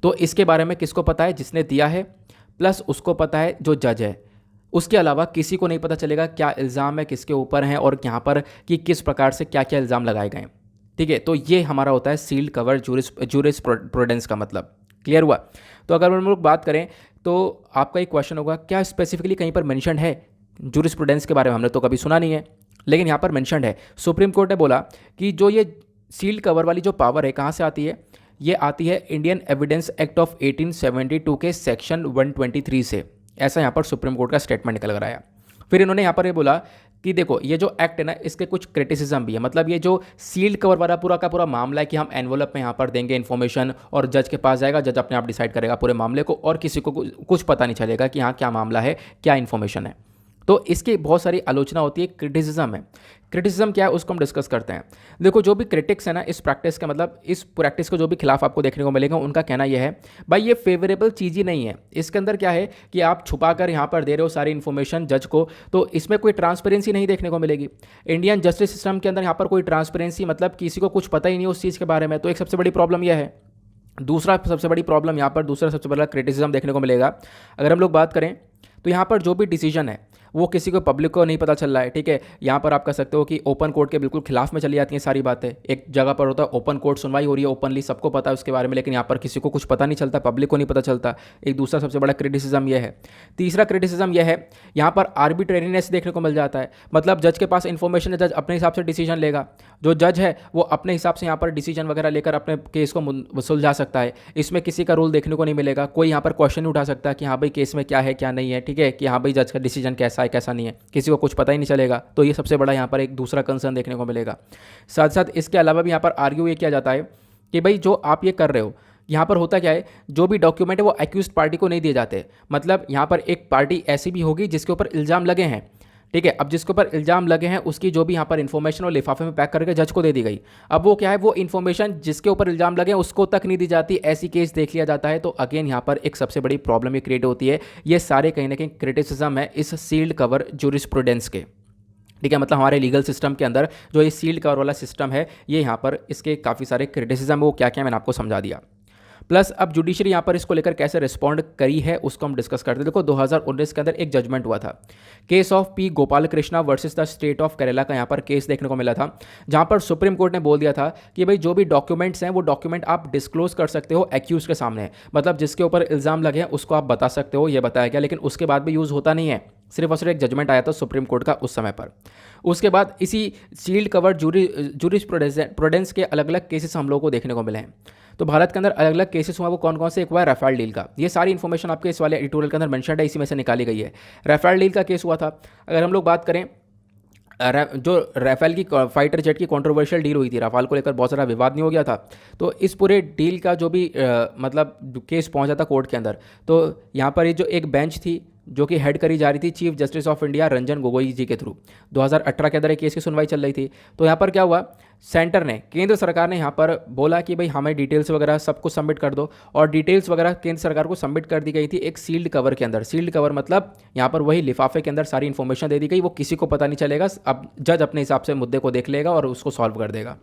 तो इसके बारे में किसको पता है, जिसने दिया है, प्लस उसको पता है जो जज है। उसके अलावा किसी को नहीं पता चलेगा क्या इल्ज़ाम है किसके ऊपर हैं और यहाँ पर कि किस प्रकार से क्या क्या इल्ज़ाम लगाए गए। ठीक है, तो ये हमारा होता है सील्ड कवर जूरिस्प्रूडेंस का मतलब। क्लियर हुआ। तो अगर हम लोग बात करें तो आपका एक क्वेश्चन होगा, क्या स्पेसिफिकली कहीं पर मेंशन है जूरिस्प्रूडेंस के बारे में, हमने तो कभी सुना नहीं है, लेकिन यहाँ पर मेंशन है। सुप्रीम कोर्ट ने बोला कि जो ये सील्ड कवर वाली जो पावर है कहाँ से आती है, ये आती है इंडियन एविडेंस एक्ट ऑफ 1872 के सेक्शन 123 से। ऐसा यहाँ पर सुप्रीम कोर्ट का स्टेटमेंट निकल कर आया। फिर इन्होंने यहाँ पर ये बोला कि देखो ये जो एक्ट है ना, इसके कुछ क्रिटिसिज्म भी है। मतलब ये जो सील्ड कवर वाला पूरा का पूरा मामला है कि हम एनवलप में यहाँ पर देंगे इन्फॉर्मेशन और जज के पास जाएगा, जज अपने आप डिसाइड करेगा पूरे मामले को और किसी को कुछ पता नहीं चलेगा कि हाँ क्या मामला है, क्या इन्फॉर्मेशन है। तो इसकी बहुत सारी आलोचना होती है, क्रिटिसिज्म है। क्रिटिसिज्म क्या है उसको हम डिस्कस करते हैं। देखो जो भी क्रिटिक्स है ना इस प्रैक्टिस का, मतलब इस प्रैक्टिस को जो भी खिलाफ आपको देखने को मिलेगा, उनका कहना यह है भाई ये फेवरेबल चीज़ ही नहीं है। इसके अंदर क्या है कि आप छुपा कर यहाँ पर दे रहे हो सारी इन्फॉर्मेशन जज को, तो इसमें कोई ट्रांसपेरेंसी नहीं देखने को मिलेगी। इंडियन जस्टिस सिस्टम के अंदर यहाँ पर कोई ट्रांसपेरेंसी मतलब किसी को कुछ पता ही नहीं उस चीज़ के बारे में, तो एक सबसे बड़ी प्रॉब्लम यह है। दूसरा सबसे बड़ी प्रॉब्लम यहाँ पर, दूसरा सबसे बड़ा क्रिटिसिज्म देखने को मिलेगा, अगर हम लोग बात करें तो यहाँ पर जो भी डिसीजन है वो किसी को पब्लिक को नहीं पता चल रहा है। ठीक है, यहाँ पर आप कह सकते हो कि ओपन कोर्ट के बिल्कुल खिलाफ में चली जाती हैं सारी बातें। एक जगह पर होता है ओपन कोर्ट, सुनवाई हो रही है ओपनली, सबको पता है उसके बारे में, लेकिन यहाँ पर किसी को कुछ पता नहीं चलता, पब्लिक को नहीं पता चलता। एक दूसरा सबसे बड़ा क्रिटिसिज्म यह है। तीसरा क्रिटिसिज्म यह है, यहाँ पर आर्बिट्रेरीनेस देखने को मिल जाता है। मतलब जज के पास इंफॉर्मेशन है, जज अपने हिसाब से डिसीजन लेगा। जो जज है वो अपने हिसाब से यहाँ पर डिसीजन वगैरह लेकर अपने केस को सुलझा सकता है। इसमें किसी का रूल देखने को नहीं मिलेगा, कोई यहाँ पर क्वेश्चन नहीं उठा सकता कि हाँ भाई केस में क्या है क्या नहीं है। ठीक है, कि हाँ भाई जज का डिसीजन कैसा है कैसा नहीं है, किसी को कुछ पता ही नहीं चलेगा। तो ये सबसे बड़ा यहाँ पर एक दूसरा कंसर्न देखने को मिलेगा। साथ साथ इसके अलावा भी यहाँ पर आर्ग्यू ये किया जाता है कि भाई जो आप ये कर रहे हो, यहाँ पर होता क्या है, जो भी डॉक्यूमेंट है वो एक्यूज्ड पार्टी को नहीं दिए जाते। मतलब यहाँ पर एक पार्टी ऐसी भी होगी जिसके ऊपर इल्ज़ाम लगे हैं। ठीक है, अब जिसके ऊपर इल्ज़ाम लगे हैं उसकी जो भी यहाँ पर इन्फॉर्मेशन और लिफाफे में पैक करके जज को दे दी गई। अब वो क्या है, वो इन्फॉर्मेशन जिसके ऊपर इल्ज़ाम लगे हैं उसको तक नहीं दी जाती, ऐसी केस देख लिया जाता है। तो अगेन यहाँ पर एक सबसे बड़ी प्रॉब्लम ये क्रिएट होती है। ये सारे कहीं ना कहीं क्रिटिसिज्म है इस सील्ड कवर जूरिस्प्रूडेंस के। ठीक है, मतलब हमारे लीगल सिस्टम के अंदर जो ये सील्ड कवर वाला सिस्टम है, ये यहाँ पर इसके काफ़ी सारे क्रिटिसिज्म है, वो क्या क्या मैंने आपको समझा दिया। प्लस अब जुडिशरी यहाँ पर इसको लेकर कैसे रिस्पॉन्ड करी है उसको हम डिस्कस करते हैं। देखो 2019 के अंदर एक जजमेंट हुआ था, case of P Gopal Krishna versus the state of Kerala का यहाँ पर केस देखने को मिला था, जहाँ पर सुप्रीम कोर्ट ने बोल दिया था कि भाई जो भी डॉक्यूमेंट्स हैं वो डॉक्यूमेंट आप डिस्क्लोज कर सकते हो एक्यूज के सामने। मतलब जिसके ऊपर इल्ज़ाम लगे हैं उसको आप बता सकते हो, ये बताया गया, लेकिन उसके बाद भी यूज़ होता नहीं है। सिर्फ और सिर्फ एक जजमेंट आया था सुप्रीम कोर्ट का उस समय पर। उसके बाद इसी शील्ड कवर्ड जूरिस्प्रूडेंस के अलग अलग केसेस हम लोगों को देखने को मिले हैं। तो भारत के अंदर अलग अलग केसेस हुआ, वो कौन कौन से, एक हुआ है राफेल डील का। ये सारी इन्फॉर्मेशन आपके इस वाले एडिटोरियल के अंदर मेंशन है, इसी में से निकाली गई है। राफेल डील का केस हुआ था। अगर हम लोग बात करें जो राफेल की फाइटर जेट की कंट्रोवर्शियल डील हुई थी, राफेल को लेकर बहुत सारा विवाद नहीं हो गया था, तो इस पूरे डील का जो भी मतलब केस पहुंचा था कोर्ट के अंदर, तो यहाँ पर ये जो एक बेंच थी जो कि हेड करी जा रही थी Chief Justice of India Ranjan Gogoi ji के थ्रू, 2018 के अंदर एक केस की सुनवाई चल रही थी। तो यहाँ पर क्या हुआ, सेंटर ने, केंद्र सरकार ने यहाँ पर बोला कि भाई हमें डिटेल्स वगैरह सब कुछ सबमिट कर दो, और डिटेल्स वगैरह केंद्र सरकार को सबमिट कर दी गई थी एक सील्ड कवर के अंदर। सील्ड कवर मतलब यहाँ पर वही लिफाफे के अंदर सारी इन्फॉर्मेशन दे दी गई, वो किसी को पता नहीं चलेगा, अब जज अपने हिसाब से मुद्दे को देख लेगा और उसको सॉल्व कर देगा।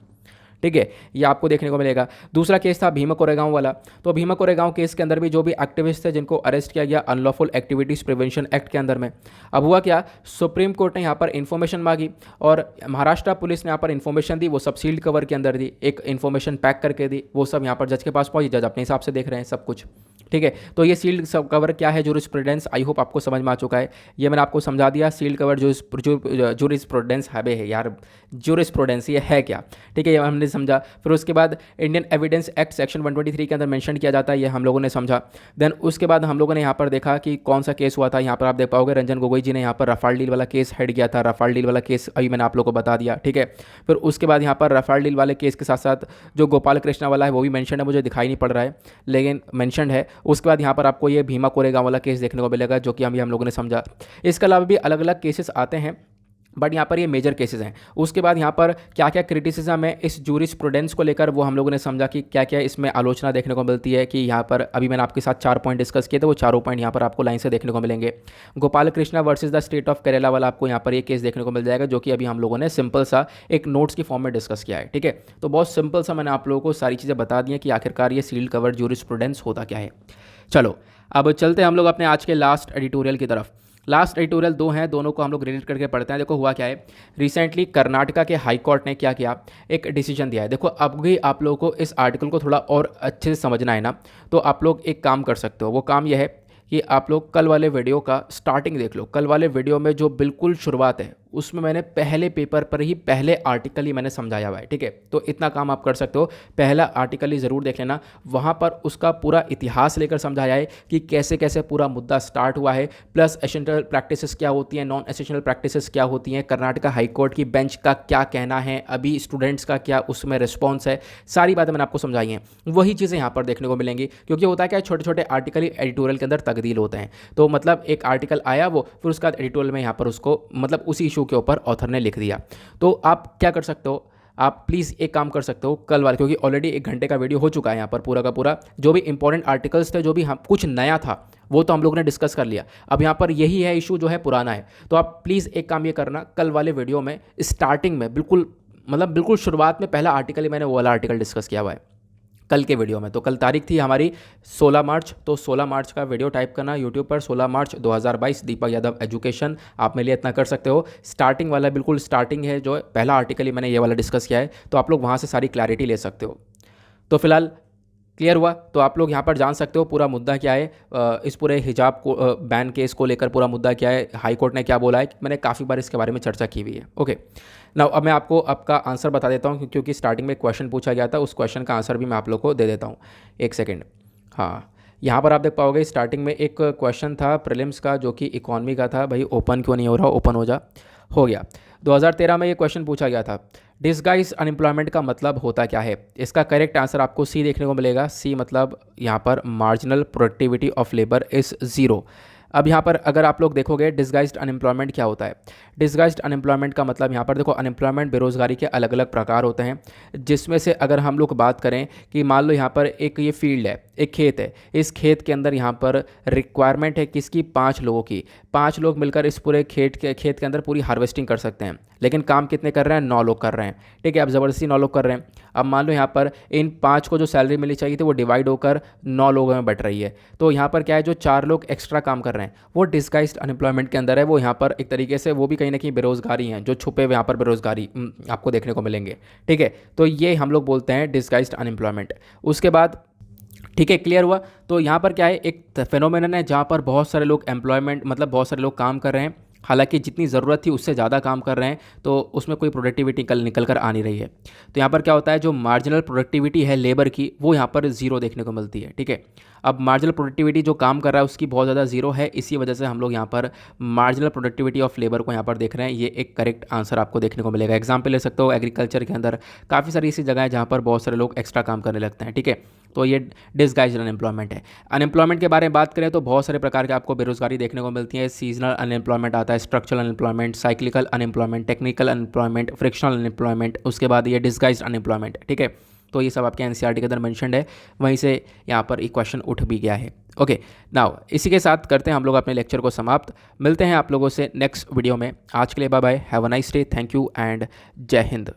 ठीक है, ये आपको देखने को मिलेगा। दूसरा केस था भीमा कोरेगांव वाला। तो भीमा कोरेगांव केस के अंदर भी जो भी एक्टिविस्ट थे जिनको अरेस्ट किया गया अनलॉफुल एक्टिविटीज़ प्रिवेंशन एक्ट के अंदर में, अब हुआ क्या, सुप्रीम कोर्ट ने यहाँ पर इन्फॉर्मेशन मांगी और महाराष्ट्र पुलिस ने यहाँ पर इन्फॉर्मेशन दी, वो सब सील्ड कवर के अंदर दी, एक इन्फॉर्मेशन पैक करके दी, वो सब यहाँ पर जज के पास पहुंची, जज अपने हिसाब से देख रहे हैं सब कुछ। ठीक है, तो ये सील्ड कवर क्या है, जूरिस्प्रूडेंस, आई होप आपको समझ में आ चुका है। ये मैंने आपको समझा दिया सील्ड कवर जूरिस्प्रूडेंस है यार, जूरिस्प्रूडेंस ये है क्या। ठीक है, ये हमने समझा। फिर उसके बाद इंडियन एविडेंस एक्ट सेक्शन 123 के अंदर मेंशन किया जाता है, ये हम लोगों ने समझा। देन उसके बाद हम लोगों ने यहाँ पर देखा कि कौन सा केस हुआ था। यहाँ पर आप देख पाओगे रंजन गोगोई जी ने यहाँ पर राफेल डील वाला केस हेड किया था। राफेल डील वाला केस अभी मैंने आप लोगों को बता दिया। ठीक है, फिर उसके बाद यहाँ पर राफेल डील वाले केस के साथ साथ जो गोपाल कृष्णा वाला है वो भी मेंशन है, मुझे दिखाई नहीं पड़ रहा है लेकिन मेंशन है। उसके बाद यहाँ पर आपको ये भीमा कोरेगांव वाला केस देखने को मिलेगा जो कि हम लोगों ने समझा। इसके अलावा भी अलग अलग केसेस आते हैं बट यहाँ पर ये मेजर केसेस हैं। उसके बाद यहाँ पर क्या क्या क्रिटिसिज्म है इस जूरिस्प्रूडेंस को लेकर वो हम लोगों ने समझा कि क्या क्या इसमें आलोचना देखने को मिलती है। कि यहाँ पर अभी मैंने आपके साथ 4 पॉइंट डिस्कस किए थे, वो चारों पॉइंट यहाँ पर आपको लाइन से देखने को मिलेंगे। Gopal Krishna versus the state of Kerala वाला आपको यहाँ पर ये केस देखने को मिल जाएगा जो कि अभी हम लोगों ने सिंपल सा एक नोट्स की फॉर्म में डिस्कस किया है। ठीक है, तो बहुत सिंपल सा मैंने आप लोगों को सारी चीज़ें बता दी हैं कि आखिरकार ये सील्ड कवर्ड जूरिस्प्रूडेंस होता क्या है। चलो अब चलते हैं हम लोग अपने आज के लास्ट एडिटोरियल की तरफ। लास्ट एडिटोरियल 2 हैं, दोनों को हम लोग रिलेट करके पढ़ते हैं। देखो हुआ क्या है, रिसेंटली कर्नाटका के हाई कोर्ट ने क्या किया, एक डिसीजन दिया है। देखो अब भी आप लोगों को इस आर्टिकल को थोड़ा और अच्छे से समझना है ना, तो आप लोग एक काम कर सकते हो। वो काम यह है कि आप लोग कल वाले वीडियो का स्टार्टिंग देख लो। कल वाले वीडियो में जो बिल्कुल शुरुआत है उसमें मैंने पहले पेपर पर ही पहले आर्टिकल ही मैंने समझाया हुआ है। ठीक है, तो इतना काम आप कर सकते हो, पहला आर्टिकल ही ज़रूर देख लेना। वहाँ पर उसका पूरा इतिहास लेकर समझाया है कि कैसे कैसे पूरा मुद्दा स्टार्ट हुआ है, प्लस एसेंशियल प्रैक्टिसेस क्या होती हैं, नॉन एसेंशियल प्रैक्टिसेस क्या होती हैं, कर्नाटका हाई कोर्ट की बेंच का क्या कहना है, अभी स्टूडेंट्स का क्या उसमें रिस्पॉन्स है, सारी बातें मैंने आपको समझाई हैं। वही चीज़ें यहाँ पर देखने को मिलेंगी क्योंकि होता है क्या, छोटे छोटे आर्टिकल ही एडिटोरियल के अंदर तब्दील होते हैं। तो मतलब एक आर्टिकल आया वो, फिर उसके बाद एडिटोरियल में यहाँ पर उसको मतलब उसी इशू के ऊपर ऑथर ने लिख दिया। तो आप क्या कर सकते हो, आप प्लीज़ एक काम कर सकते हो कल वाले, क्योंकि ऑलरेडी 1 घंटे का वीडियो हो चुका है यहाँ पर पूरा का पूरा, जो भी इंपॉर्टेंट आर्टिकल्स थे, जो भी हम कुछ नया था वो तो हम लोगों ने डिस्कस कर लिया। अब यहाँ पर यही है इशू जो है पुराना है। तो आप प्लीज़ एक काम ये करना, कल वाले वीडियो में स्टार्टिंग में बिल्कुल शुरुआत में पहला आर्टिकल ही मैंने वो वाला आर्टिकल डिस्कस किया हुआ है कल के वीडियो में। तो कल तारीख थी हमारी 16 मार्च, तो 16 मार्च का वीडियो टाइप करना यूट्यूब पर, 16 मार्च 2022 दीपक यादव एजुकेशन, आप मेरे लिए इतना कर सकते हो। स्टार्टिंग वाला बिल्कुल स्टार्टिंग है, जो पहला आर्टिकल ही मैंने ये वाला डिस्कस किया है, तो आप लोग वहाँ से सारी क्लैरिटी ले सकते हो। तो फिलहाल क्लियर हुआ, तो आप लोग यहाँ पर जान सकते हो पूरा मुद्दा क्या है, इस पूरे हिजाब को बैन केस को लेकर पूरा मुद्दा क्या है, हाई कोर्ट ने क्या बोला है। मैंने काफ़ी बार इसके बारे में चर्चा की हुई है। ओके, नाउ अब मैं आपको आपका आंसर बता देता हूँ क्योंकि स्टार्टिंग में क्वेश्चन पूछा गया था, उस क्वेश्चन का आंसर भी मैं आप लोग को दे देता हूँ। एक सेकेंड, हाँ यहाँ पर आप देख पाओगे स्टार्टिंग में एक क्वेश्चन था प्रीलिम्स का जो कि इकॉनमी का था। भाई ओपन क्यों नहीं हो रहा, ओपन हो गया। 2013 में ये क्वेश्चन पूछा गया था, डिसगाइज अनएम्प्लॉयमेंट का मतलब होता क्या है। इसका करेक्ट आंसर आपको सी देखने को मिलेगा। सी मतलब यहाँ पर marginal productivity of labour is 0। अब यहाँ पर अगर आप लोग देखोगे डिसगाइज्ड अनएम्प्लॉयमेंट क्या होता है, डिसगाइज्ड अनएम्प्लॉयमेंट का मतलब यहाँ पर देखो, अनएम्प्लॉयमेंट बेरोज़गारी के अलग अलग प्रकार होते हैं, जिसमें से अगर हम लोग बात करें कि मान लो यहाँ पर एक ये फील्ड है, एक खेत है, इस खेत के अंदर यहाँ पर रिक्वायरमेंट है किसकी, 5 लोगों की। 5 लोग मिलकर इस पूरे खेत के अंदर पूरी हार्वेस्टिंग कर सकते हैं, लेकिन काम कितने कर रहे हैं, 9 लोग कर रहे हैं। ठीक है, अब ज़बरदस्ती 9 लोग कर रहे हैं। अब मान लो यहाँ पर इन 5 को जो सैलरी मिलनी चाहिए थी वो डिवाइड होकर 9 लोगों में बट रही है। तो यहाँ पर क्या है, जो 4 लोग एक्स्ट्रा काम कर रहे हैं वो डिसगाइज्ड अनएम्प्लॉयमेंट के अंदर है। वो यहाँ पर एक तरीके से वो भी कहीं ना कहीं बेरोजगारी हैं, जो छुपे हुए यहाँ पर बेरोजगारी आपको देखने को मिलेंगे। ठीक है, तो ये हम लोग बोलते हैं डिसगाइज्ड अनएम्प्लॉयमेंट। उसके बाद ठीक है, क्लियर हुआ। तो यहाँ पर क्या है, एक फेनोमेनन है जहाँ पर बहुत सारे लोग एम्प्लॉयमेंट मतलब बहुत सारे लोग काम कर रहे हैं, हालांकि जितनी ज़रूरत थी उससे ज़्यादा काम कर रहे हैं, तो उसमें कोई प्रोडक्टिविटी निकल कर आ नहीं रही है। तो यहाँ पर क्या होता है, जो मार्जिनल प्रोडक्टिविटी है लेबर की, वो यहाँ पर ज़ीरो देखने को मिलती है। ठीक है, अब मार्जिनल प्रोडक्टिविटी जो काम कर रहा है उसकी बहुत ज़्यादा ज़ीरो है, इसी वजह से हम लोग यहाँ पर मार्जिनल प्रोडक्टिविटी ऑफ लेबर को यहाँ पर देख रहे हैं। ये एक करेक्ट आंसर आपको देखने को मिलेगा। एग्जाम्पल ले सकते हो एग्रीकल्चर के अंदर काफ़ी सारी ऐसी जगह है जहाँ पर बहुत सारे लोग एक्स्ट्रा काम करने लगते हैं। ठीक है, तो ये डिसगाइज्ड अनएम्प्लॉयमेंट है। अनएम्प्लॉयमेंट के बारे में बात करें तो बहुत सारे प्रकार के आपको बेरोजगारी देखने को मिलती है। सीजनल अनएम्प्लॉयमेंट आता है, structural unemployment, cyclical unemployment, technical unemployment, frictional unemployment, उसके बाद ये डिसगाइज्ड अनएम्प्लॉयमेंट। ठीक है, तो ये सब आपके एनसीईआरटी के अंदर मेंशन्ड है, वहीं से यहाँ पर एक क्वेश्चन उठ भी गया है। ओके, नाउ इसी के साथ करते हैं हम लोग अपने लेक्चर को समाप्त। मिलते हैं आप लोगों से नेक्स्ट वीडियो में। आज के लिए bye bye, have a nice day, thank you and Jai Hind.